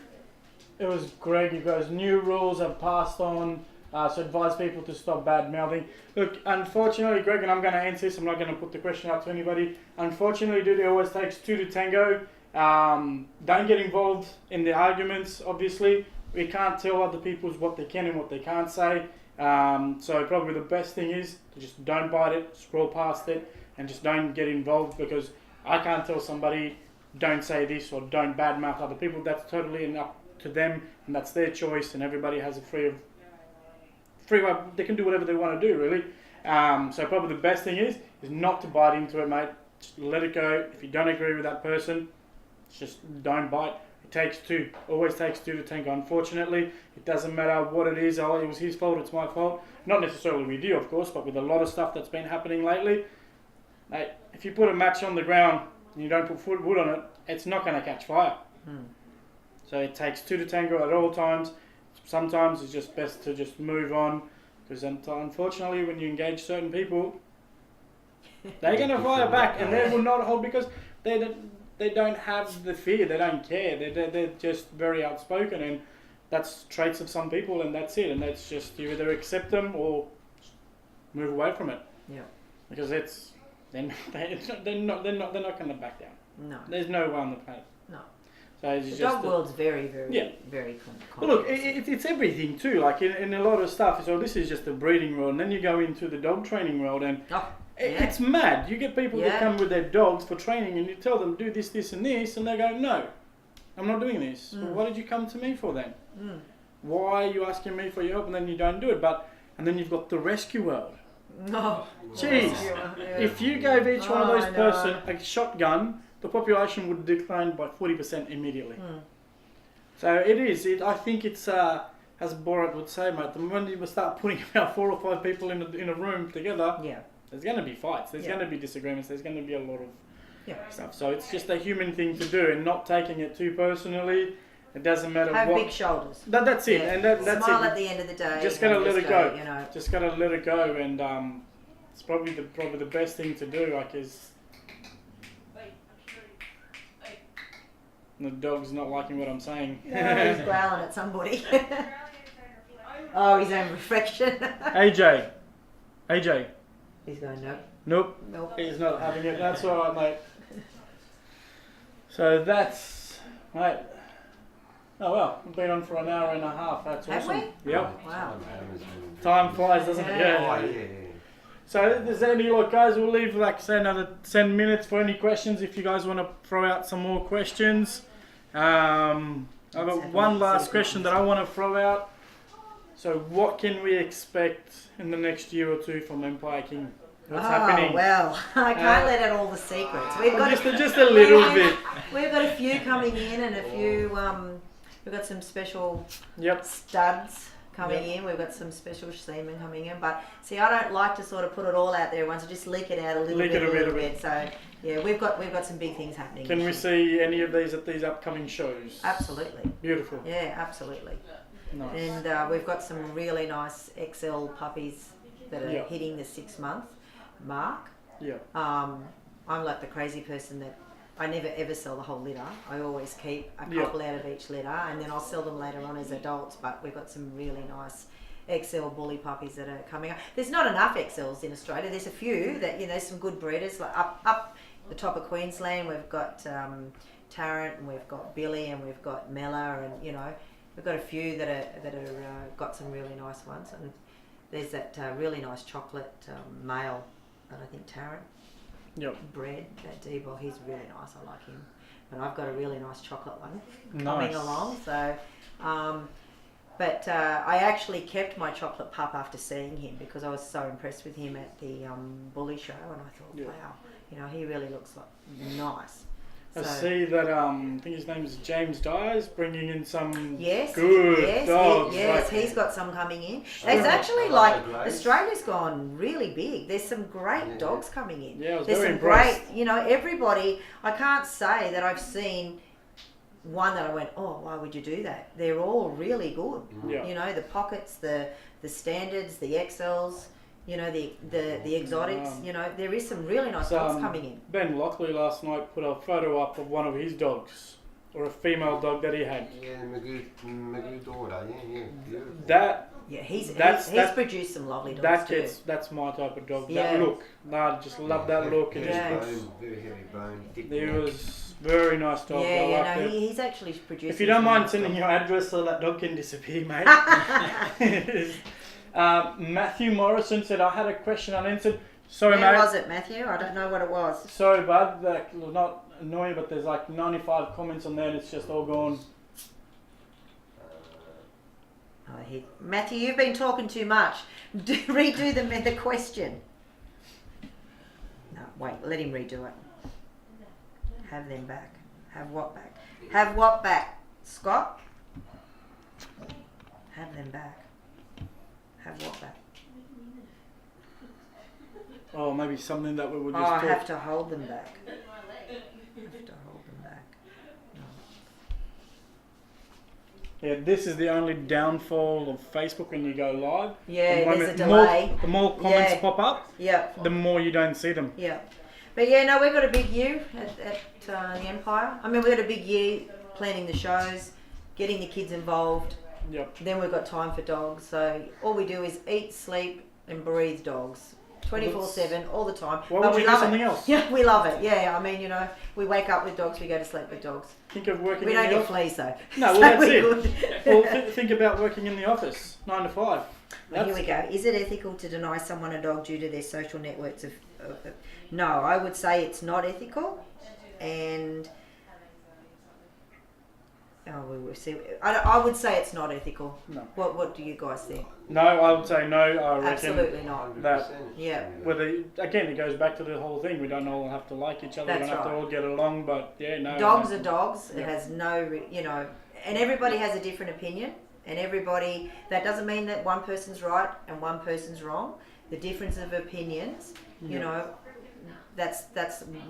it was Greg. He goes, "New rules have passed on to advise people to stop bad mouthing." Look, unfortunately, Greg, and I'm going to answer this. I'm not going to put the question up to anybody. Unfortunately, dude, it always takes two to tango. Don't get involved in the arguments. Obviously, we can't tell other people what they can and what they can't say. So probably the best thing is to just don't bite it, scroll past it, and just don't get involved, because I can't tell somebody don't say this or don't badmouth other people. That's totally up to them, and that's their choice, and everybody has a free way. They can do whatever they want to do, really. So probably the best thing is not to bite into it, mate. Just let it go. If you don't agree with that person, just don't bite. It takes two. Always takes two to tango. Unfortunately, it doesn't matter what it is. Oh, it was his fault, it's my fault. Not necessarily with you, of course, but with a lot of stuff that's been happening lately. Mate, if you put a match on the ground and you don't put wood on it, it's not going to catch fire. So it takes two to tango at all times. Sometimes it's just best to just move on, because unfortunately when you engage certain people, they're going to fire back, and they will not hold, because they don't have the fear, they don't care, they're just very outspoken, and that's traits of some people, and that's it, and that's just, you either accept them or move away from it. Yeah. Because they're not going to back down. No. There's no way on the planet. No. So it's The just dog world's very Well, look, it's everything too. Like in a lot of stuff. So this is just the breeding world, and then you go into the dog training world, and it's mad. You get people that come with their dogs for training, and you tell them do this, this, and this, and they go, "No, I'm not doing this." Well, why did you come to me for then? Why are you asking me for your help, and then you don't do it? And then you've got the rescue world. Oh, jeez! If you gave each one of those person a shotgun, the population would decline by 40% immediately. So it is. I think it's as Borat would say, mate. The moment you start putting about 4 or 5 people in a room together, there's going to be fights. There's going to be disagreements. There's going to be a lot of stuff. So it's just a human thing to do, and not taking it too personally. It doesn't matter Have what. big shoulders. That's it, and that's Smile it. at the end of the day. Just gotta let it go. You know. Just gotta let it go, and it's probably the best thing to do. Like, is the dog's not liking what I'm saying. No, he's growling at somebody. Oh, his own reflection. AJ. He's going Nope. He's not having it. That's all right, mate. So that's, mate. Oh well, we've been on for an hour and a half. That's Have awesome. we? Yep. Wow. Time flies, doesn't it? Oh, Yeah. yeah. So, is there any, like, guys, we'll leave, like, say, another 10 minutes for any questions if you guys want to throw out some more questions. I've got one last question that I want to throw out. So, what can we expect in the next year or two from Empire King? What's happening? Well, I can't let out all the secrets. We've got Just a little bit. We've got a few coming in and a few. We've got some special Yep. studs coming in. We've got some special semen coming in. But see, I don't like to sort of put it all out there once. I just leak it out a little bit. So yeah, we've got some big things happening. Can we see any of these at these upcoming shows? Absolutely. Beautiful. Yeah, absolutely. Nice. And we've got some really nice XL puppies that are Yeah. hitting the 6-month mark. Yeah. I'm like the crazy person that I never ever sell the whole litter. I always keep a Yeah. couple out of each litter, and then I'll sell them later on as adults. But we've got some really nice XL bully puppies that are coming up. There's not enough XLs in Australia. There's a few that, you know, some good breeders like up the top of Queensland. We've got Tarrant, and we've got Billy, and we've got Mella, and you know, we've got a few that are got some really nice ones. And there's that really nice chocolate male that I think Tarrant Yep. bred, that D-Ball. He's really nice. I like him. But I've got a really nice chocolate one coming along. So, but I actually kept my chocolate pup after seeing him because I was so impressed with him at the Bulliez show, and I thought, Yeah. wow, you know, he really looks like nice. I So, see that, I think his name is James Dyers, bringing in some good yes, dogs. yes, like- he's got some coming in. Sure. It's actually I like like the grades. Australia's gone really big. There's some great Yeah. dogs coming in. Yeah, I was There's very some impressed. great, you know, everybody. I can't say that I've seen one that I went, oh, why would you do that? They're all really good. Yeah. You know, the pockets, the standards, the XLs, you know, the exotics. Wow. You know, there is some really nice So, dogs coming in. Ben Lockley last night put a photo up of one of his dogs, or a female dog that he had. Yeah, Magoo daughter. Yeah, beautiful. That Yeah, he's that's- produced some lovely dogs too. that's my type of dog. Yeah. That look, I just love that look. And Yeah. just, Very heavy bone, thick he neck. was very nice dog. I Yeah, liked no, it. he's actually produced. If you don't some mind nice sending dogs. your address so that dog can disappear, mate. Matthew Morrison said, I had a question unanswered. Sorry, Where mate. was it, Matthew? I don't know what it was. Sorry, bud. That was not annoying, but there's like 95 comments on there and it's just all gone. Oh, Matthew, you've been talking too much. Redo the question. No, wait, let him redo it. Have them back. Have what back? Have what back? Scott? Have them back. Have what back? Oh, maybe something that we would Oh, just I talk. have to hold them back. Have to hold them back. No. Yeah, this is the only downfall of Facebook when you go live. Yeah, The there's a moment- delay. The more comments Yeah. pop up, Yeah. the more you don't see them. Yeah, but yeah, no, we've got a big year at the Empire. I mean, we've got a big year planning the shows, getting the kids involved. Yep. Then we've got time for dogs. So all we do is eat, sleep, and breathe dogs, 24/7, all the time. Why But would we you do love something it. else? Yeah, we love it. Yeah, I mean, you know, we wake up with dogs, we go to sleep with dogs. Think of working We in don't the get office. fleas though. No, well, So that's we're it. good. Well, think about working in the office, 9 to 5. Well, here we go. Is it ethical to deny someone a dog due to their social networks of no, I would say it's not ethical, and we will see. I would say it's not ethical. No. What do you guys think? No, I would say no. I reckon. Absolutely not. 100%. Yeah. Whether again, it goes back to the whole thing. We don't all have to like each other. We That's don't have right. to all get along. But yeah, no. Dogs no. are dogs. It Yeah. has no, you know, and everybody has a different opinion, and everybody. That doesn't mean that one person's right and one person's wrong. The difference of opinions, you Yeah. know, that's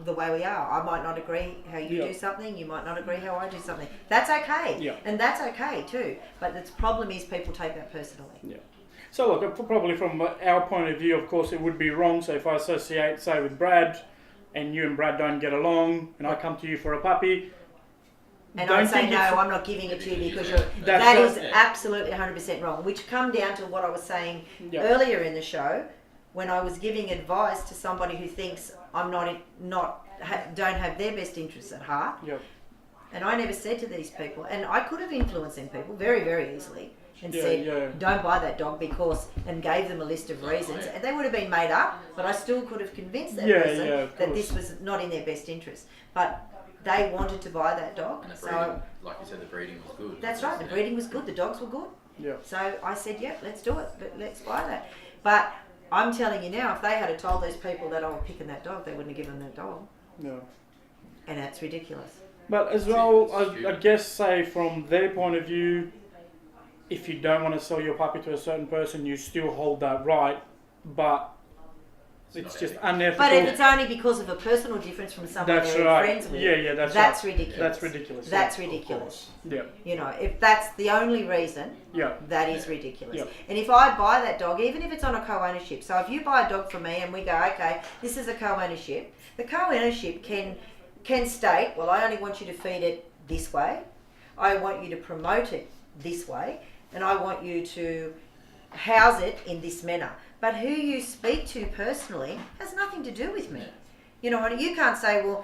the way we are. I might not agree how you Yeah. do something. You might not agree how I do something. That's okay. Yeah. And that's okay too. But the problem is people take that personally. Yeah. So look, probably from our point of view, of course, it would be wrong. So if I associate, say, with Brad, and you and Brad don't get along, and I come to you for a puppy, And don't I'd say, think no, it's- I'm not giving it to you because you're, That's that right. is absolutely 100% wrong. Which come down to what I was saying Yeah. earlier in the show when I was giving advice to somebody who thinks I'm don't have their best interests at heart. yeah, And I never said to these people, and I could have influenced them people very, very easily and said, don't buy that dog because, and gave them a list of reasons. And they would have been made up, but I still could have convinced that person that this was not in their best interest. But they wanted to buy that dog. And the breeding, like you said, the breeding was good. That's right, the breeding was good, the dogs were good. Yeah. So I said, let's do it, but let's buy that. But I'm telling you now, if they had told those people that I was picking that dog, they wouldn't have given them that dog. No. And that's ridiculous. But as well, I guess, say from their point of view, if you don't want to sell your puppy to a certain person, you still hold that right, but it's just unethical. But if it's only because of a personal difference from someone they're friends with, that's ridiculous. That's ridiculous. That's ridiculous. Yeah. You know, if that's the only reason, that is ridiculous. Yeah. And if I buy that dog, even if it's on a co-ownership, so if you buy a dog from me and we go, okay, this is a co-ownership, the co-ownership can state, well, I only want you to feed it this way, I want you to promote it this way, and I want you to house it in this manner. But who you speak to personally has nothing to do with me. You know, and you can't say, well,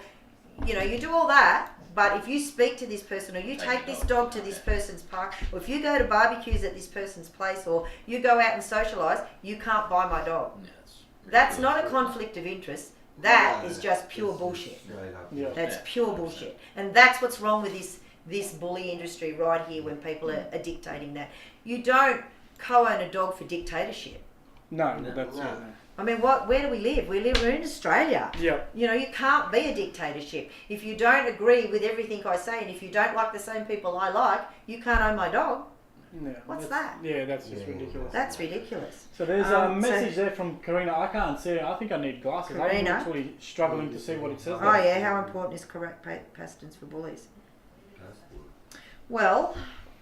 you know, you do all that, but if you speak to this person or you take this dog to this person's park, or if you go to barbecues at this person's place, or you go out and socialise, you can't buy my dog. That's not a conflict of interest. That is just pure bullshit. That's pure bullshit. And that's what's wrong with this bully industry right here when people are dictating that. You don't co-own a dog for dictatorship. No, that's it. I mean, where do we live? We're in Australia. Yeah. You know, you can't be a dictatorship. If you don't agree with everything I say and if you don't like the same people I like, you can't own my dog. Yeah, What's that? Yeah, that's just ridiculous. That's ridiculous. So there's a message there from Karina. I can't see it. I think I need glasses. Karina? I'm actually struggling to see what it says Oh there. yeah, how important is correct pastance for bullies? Well,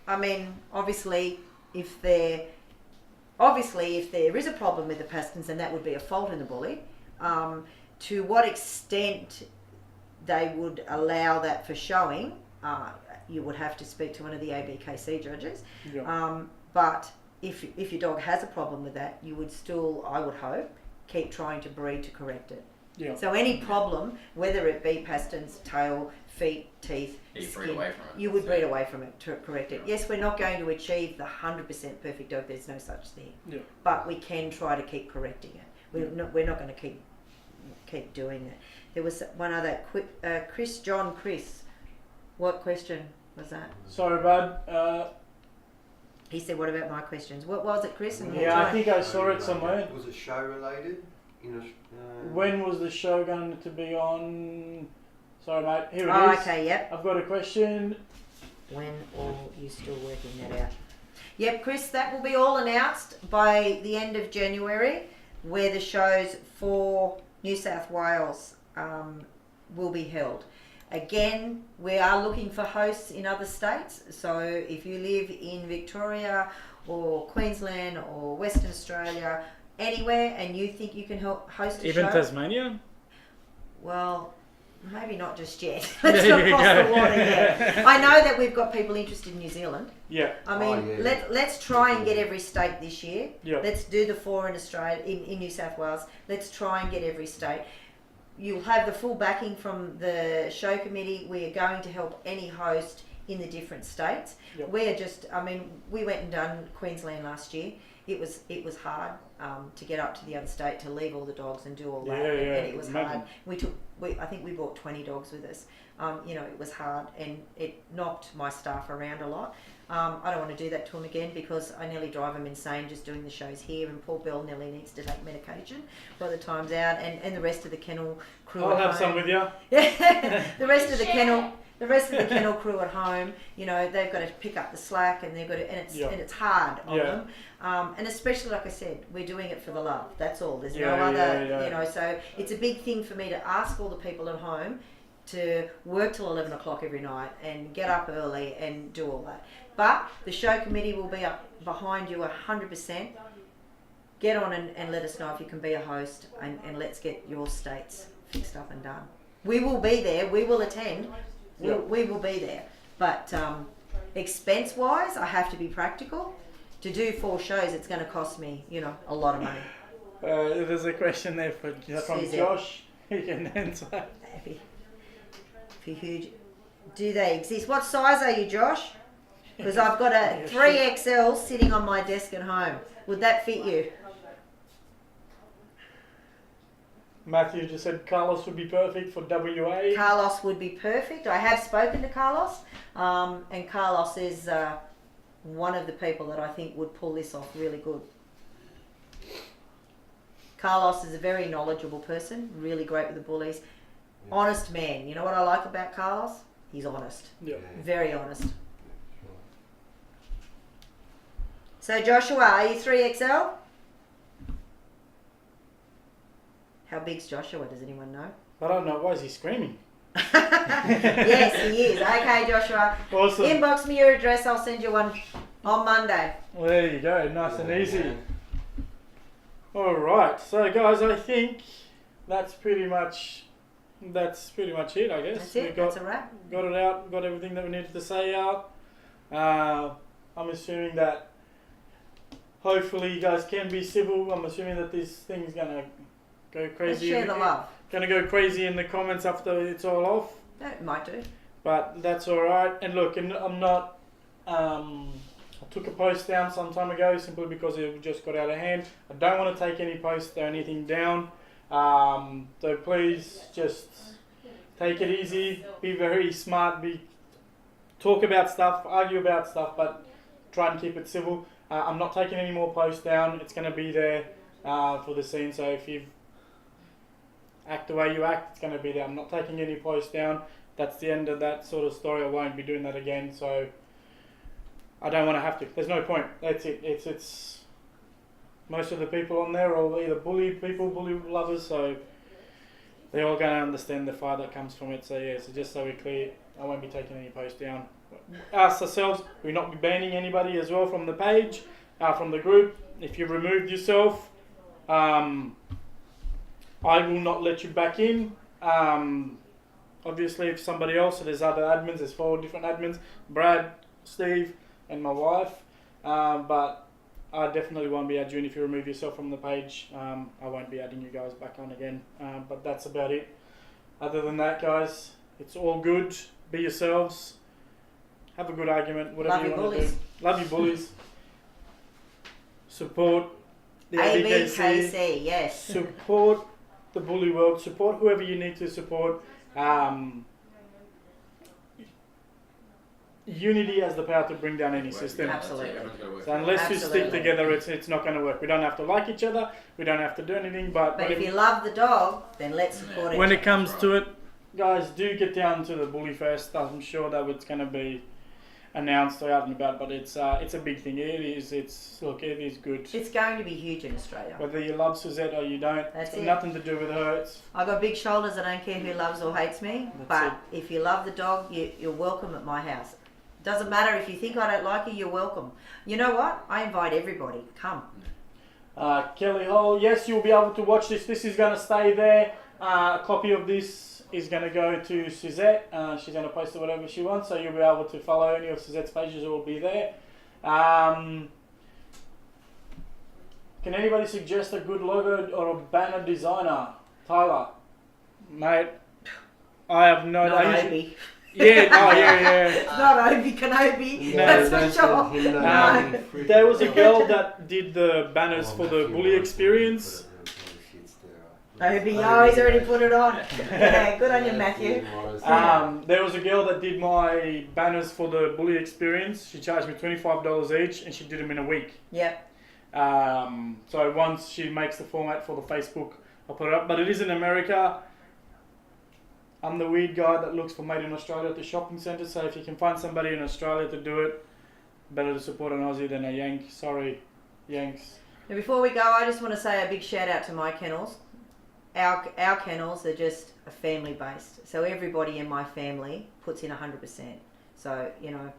I mean, obviously, if there is a problem with the pastance, then that would be a fault in the bully. To what extent they would allow that for showing, you would have to speak to one of the ABKC judges. Yeah. But if your dog has a problem with that, you would still, I would hope, keep trying to breed to correct it. Yeah. So any problem, whether it be pastance, tail, feet, teeth, skin, you would breed away from it to correct it. Yes, we're not going to achieve the 100% perfect dog. There's no such thing. Yeah. But we can try to keep correcting it. We're not going to keep doing it. There was one other, Chris. What question was that? Sorry, bud. He said, what about my questions? What was it, Chris? And I think I saw it somewhere. Was it show related? When was the show going to be on? Sorry, mate. Here it is. Oh, okay, yep. I've got a question. When are you still working that out? Yep, Chris, that will be all announced by the end of January, where the shows for New South Wales will be held. Again, we are looking for hosts in other states. So if you live in Victoria or Queensland or Western Australia, anywhere, and you think you can host a show. Even Tasmania? Well, maybe not just yet. Let's not cross the water yet. I know that we've got people interested in New Zealand. Yeah. I mean, let's try and get every state this year. Yeah. Let's do the 4 in Australia, in New South Wales. Let's try and get every state. You'll have the full backing from the show committee. We are going to help any host in the different states. Yep. We went and done Queensland last year. It was hard to get up to the other state, to leave all the dogs and do all that, and it was hard. I think we brought 20 dogs with us. It was hard, and it knocked my staff around a lot. I don't want to do that to them again, because I nearly drive them insane just doing the shows here, and poor Bill nearly needs to take medication by the time's out, and the rest of the kennel crew. I'll have some with you. The rest of the kennel crew at home, they've got to pick up the slack, and and it's hard on them. And especially, like I said, we're doing it for the love. That's all. There's no other, so it's a big thing for me to ask all the people at home to work till 11 o'clock every night and get up early and do all that. But the show committee will be up behind you 100%. Get on and let us know if you can be a host, and let's get your states fixed up and done. We will be there. We will attend. We will be there. But expense-wise, I have to be practical. To do 4 shows, it's going to cost me, a lot of money. There's a question there from Suzette. Josh. You can answer. For huge Do they exist? What size are you, Josh? Because I've got a 3XL sitting on my desk at home. Would that fit you? Matthew just said Carlos would be perfect for WA. Carlos would be perfect. I have spoken to Carlos, and Carlos is one of the people that I think would pull this off really good. Carlos is a very knowledgeable person, really great with the bullies. Honest man. You know what I like about Carlos? He's honest. Yeah. Very honest. So Joshua, are you 3XL? How big's Joshua? Does anyone know? I don't know. Why is he screaming? Yes, he is. Okay, Joshua. Awesome. Inbox me your address. I'll send you one on Monday. Well, there you go. Nice and easy. All right. So, guys, I think that's pretty much it. I guess That's it. That's a wrap. Got it out. Got everything that we needed to say out. I'm assuming that hopefully you guys can be civil. I'm assuming that this thing's gonna go crazy. Let's share the love. Gonna go crazy in the comments after it's all off. That might do. But that's all right. And look, and I'm not. I took a post down some time ago simply because it just got out of hand. I don't want to take any posts or anything down. So please just take it easy. Be very smart. Talk about stuff, argue about stuff, but try and keep it civil. I'm not taking any more posts down. It's going to be there for the scene. So if you act the way you act, it's going to be there. I'm not taking any posts down. That's the end of that sort of story. I won't be doing that again. So I don't want to have to. There's no point. That's it. It's most of the people on there are either bully people, bully lovers. So they're all going to understand the fire that comes from it. So yeah. So just so we're clear, I won't be taking any posts down. Us ourselves, we're not be banning anybody as well from the page, from the group. If you've removed yourself, I will not let you back in. Obviously, if somebody else, so there's other admins, there's 4 different admins, Brad, Steve, and my wife. But I definitely won't be adding you if you remove yourself from the page. I won't be adding you guys back on again. But that's about it. Other than that, guys, it's all good. Be yourselves. Have a good argument, whatever you want to do. Love you, bullies. Support the ABKC, yes. Support the bully world. Support whoever you need to support. Unity has the power to bring down any system. Absolutely. So unless you stick together, it's not going to work. We don't have to like each other. We don't have to do anything. But if you love the dog, then let's support it. When it comes to it, guys, do get down to the Bully Fest. I'm sure that it's going to be announced or out and about, but it's a big thing. It is. It is good. It's going to be huge in Australia. Whether you love Suzette or you don't, it's got nothing to do with her. I got big shoulders. I don't care who loves or hates me. But if you love the dog, you're welcome at my house. Doesn't matter if you think I don't like you. You're welcome. You know what? I invite everybody. Come. Kelly Hall. Yes, you'll be able to watch this. This is going to stay there. A copy of this is going to go to Suzette. She's going to post it whatever she wants, so you'll be able to follow any of Suzette's pages. It will be there. Can anybody suggest a good logo or a banner designer? Tyler, mate, I have no idea. Yeah, Not Obi Kenobi. That's for sure. There was a girl that did the banners for the Bully experience. Obi, he's already put it on. Yeah, good on you, Matthew. There was a girl that did my banners for the Bully experience. She charged me $25 each, and she did them in a week. Yep. So once she makes the format for the Facebook, I'll put it up. But it is in America. I'm the weird guy that looks for Made in Australia at the shopping centre. So if you can find somebody in Australia to do it, better to support an Aussie than a Yank. Sorry, Yanks. Now before we go, I just want to say a big shout out to my kennels. Our kennels are just family based. So everybody in my family puts in 100%. So, you know,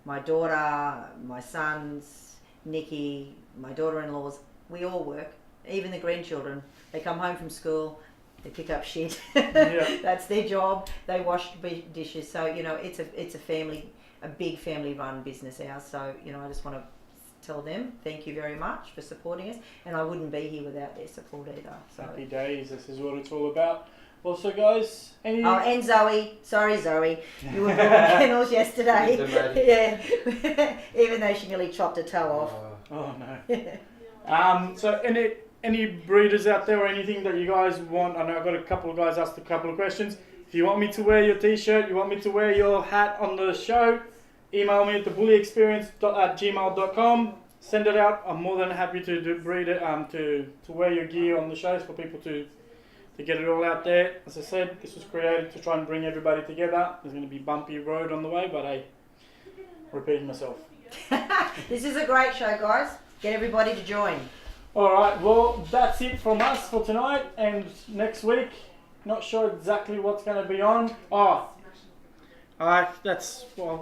my daughter, my sons, Nikki, my daughter-in-laws, we all work. Even the grandchildren, they come home from school, they pick up shit. Yeah. That's their job. They wash dishes. So, you know, it's a family, a big family run business ours. So, you know, I just want to tell them thank you very much for supporting us, and I wouldn't be here without their support either. So happy days. This is what it's all about. Also, guys, any... Oh, and Zoe. Sorry, Zoe. You were building kennels yesterday. Yeah. Even though she nearly chopped her toe off. Oh, no. So, any breeders out there or anything that you guys want? I know I've got a couple of guys asked a couple of questions. If you want me to wear your t-shirt, you want me to wear your hat on the show, email me at thebulleyexperience@gmail.com. Send it out. I'm more than happy to breed it, to wear your gear on the shows for people to get it all out there. As I said, this was created to try and bring everybody together. There's going to be bumpy road on the way, but hey, repeating myself. This is a great show, guys. Get everybody to join. Alright, well, that's it from us for tonight, and next week, not sure exactly what's going to be on. I'll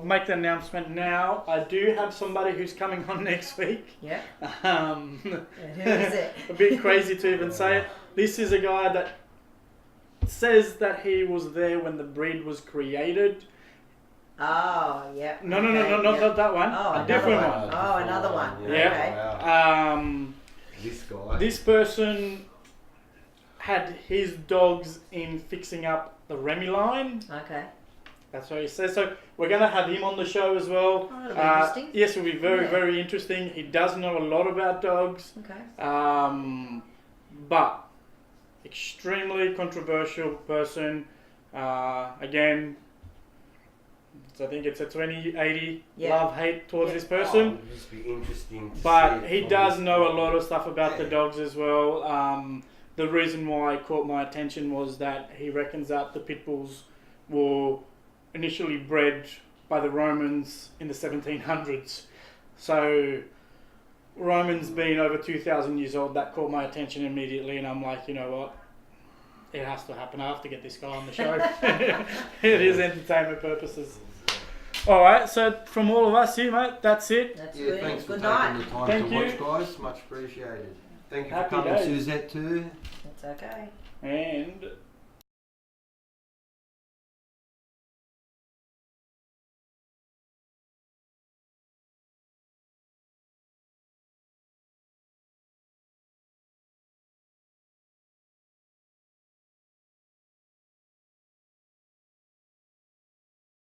make the announcement now. I do have somebody who's coming on next week. Yeah. Who is it? A bit crazy to even say it. This is a guy that says that he was there when the breed was created. Oh, yeah. No, not that one. Oh, a different one. Oh, another one. Yeah. Okay. Wow. This guy. This person had his dogs in fixing up the Remy line. Okay. That's what he says. So we're going to have him on the show as well. Oh, that'll be interesting. Yes, it'll be very interesting. He does know a lot about dogs. Okay. But extremely controversial person. Again, so I think it's a 20-80 love-hate towards this person. It'll just be interesting to But see he from does this know a point. lot of stuff about the dogs as well. The reason why it caught my attention was that he reckons that the pit bulls were initially bred by the Romans in the 1700s. So Romans being over 2,000 years old, that caught my attention immediately, and I'm like, you know what? It has to happen. I have to get this guy on the show. It is entertainment purposes. Alright, so from all of us here, mate, that's it. That's Yeah, good. thanks for Good taking night. the time Thank to you. watch, guys. Much appreciated. Thank you Happy for coming, days. Suzette, too. That's okay. And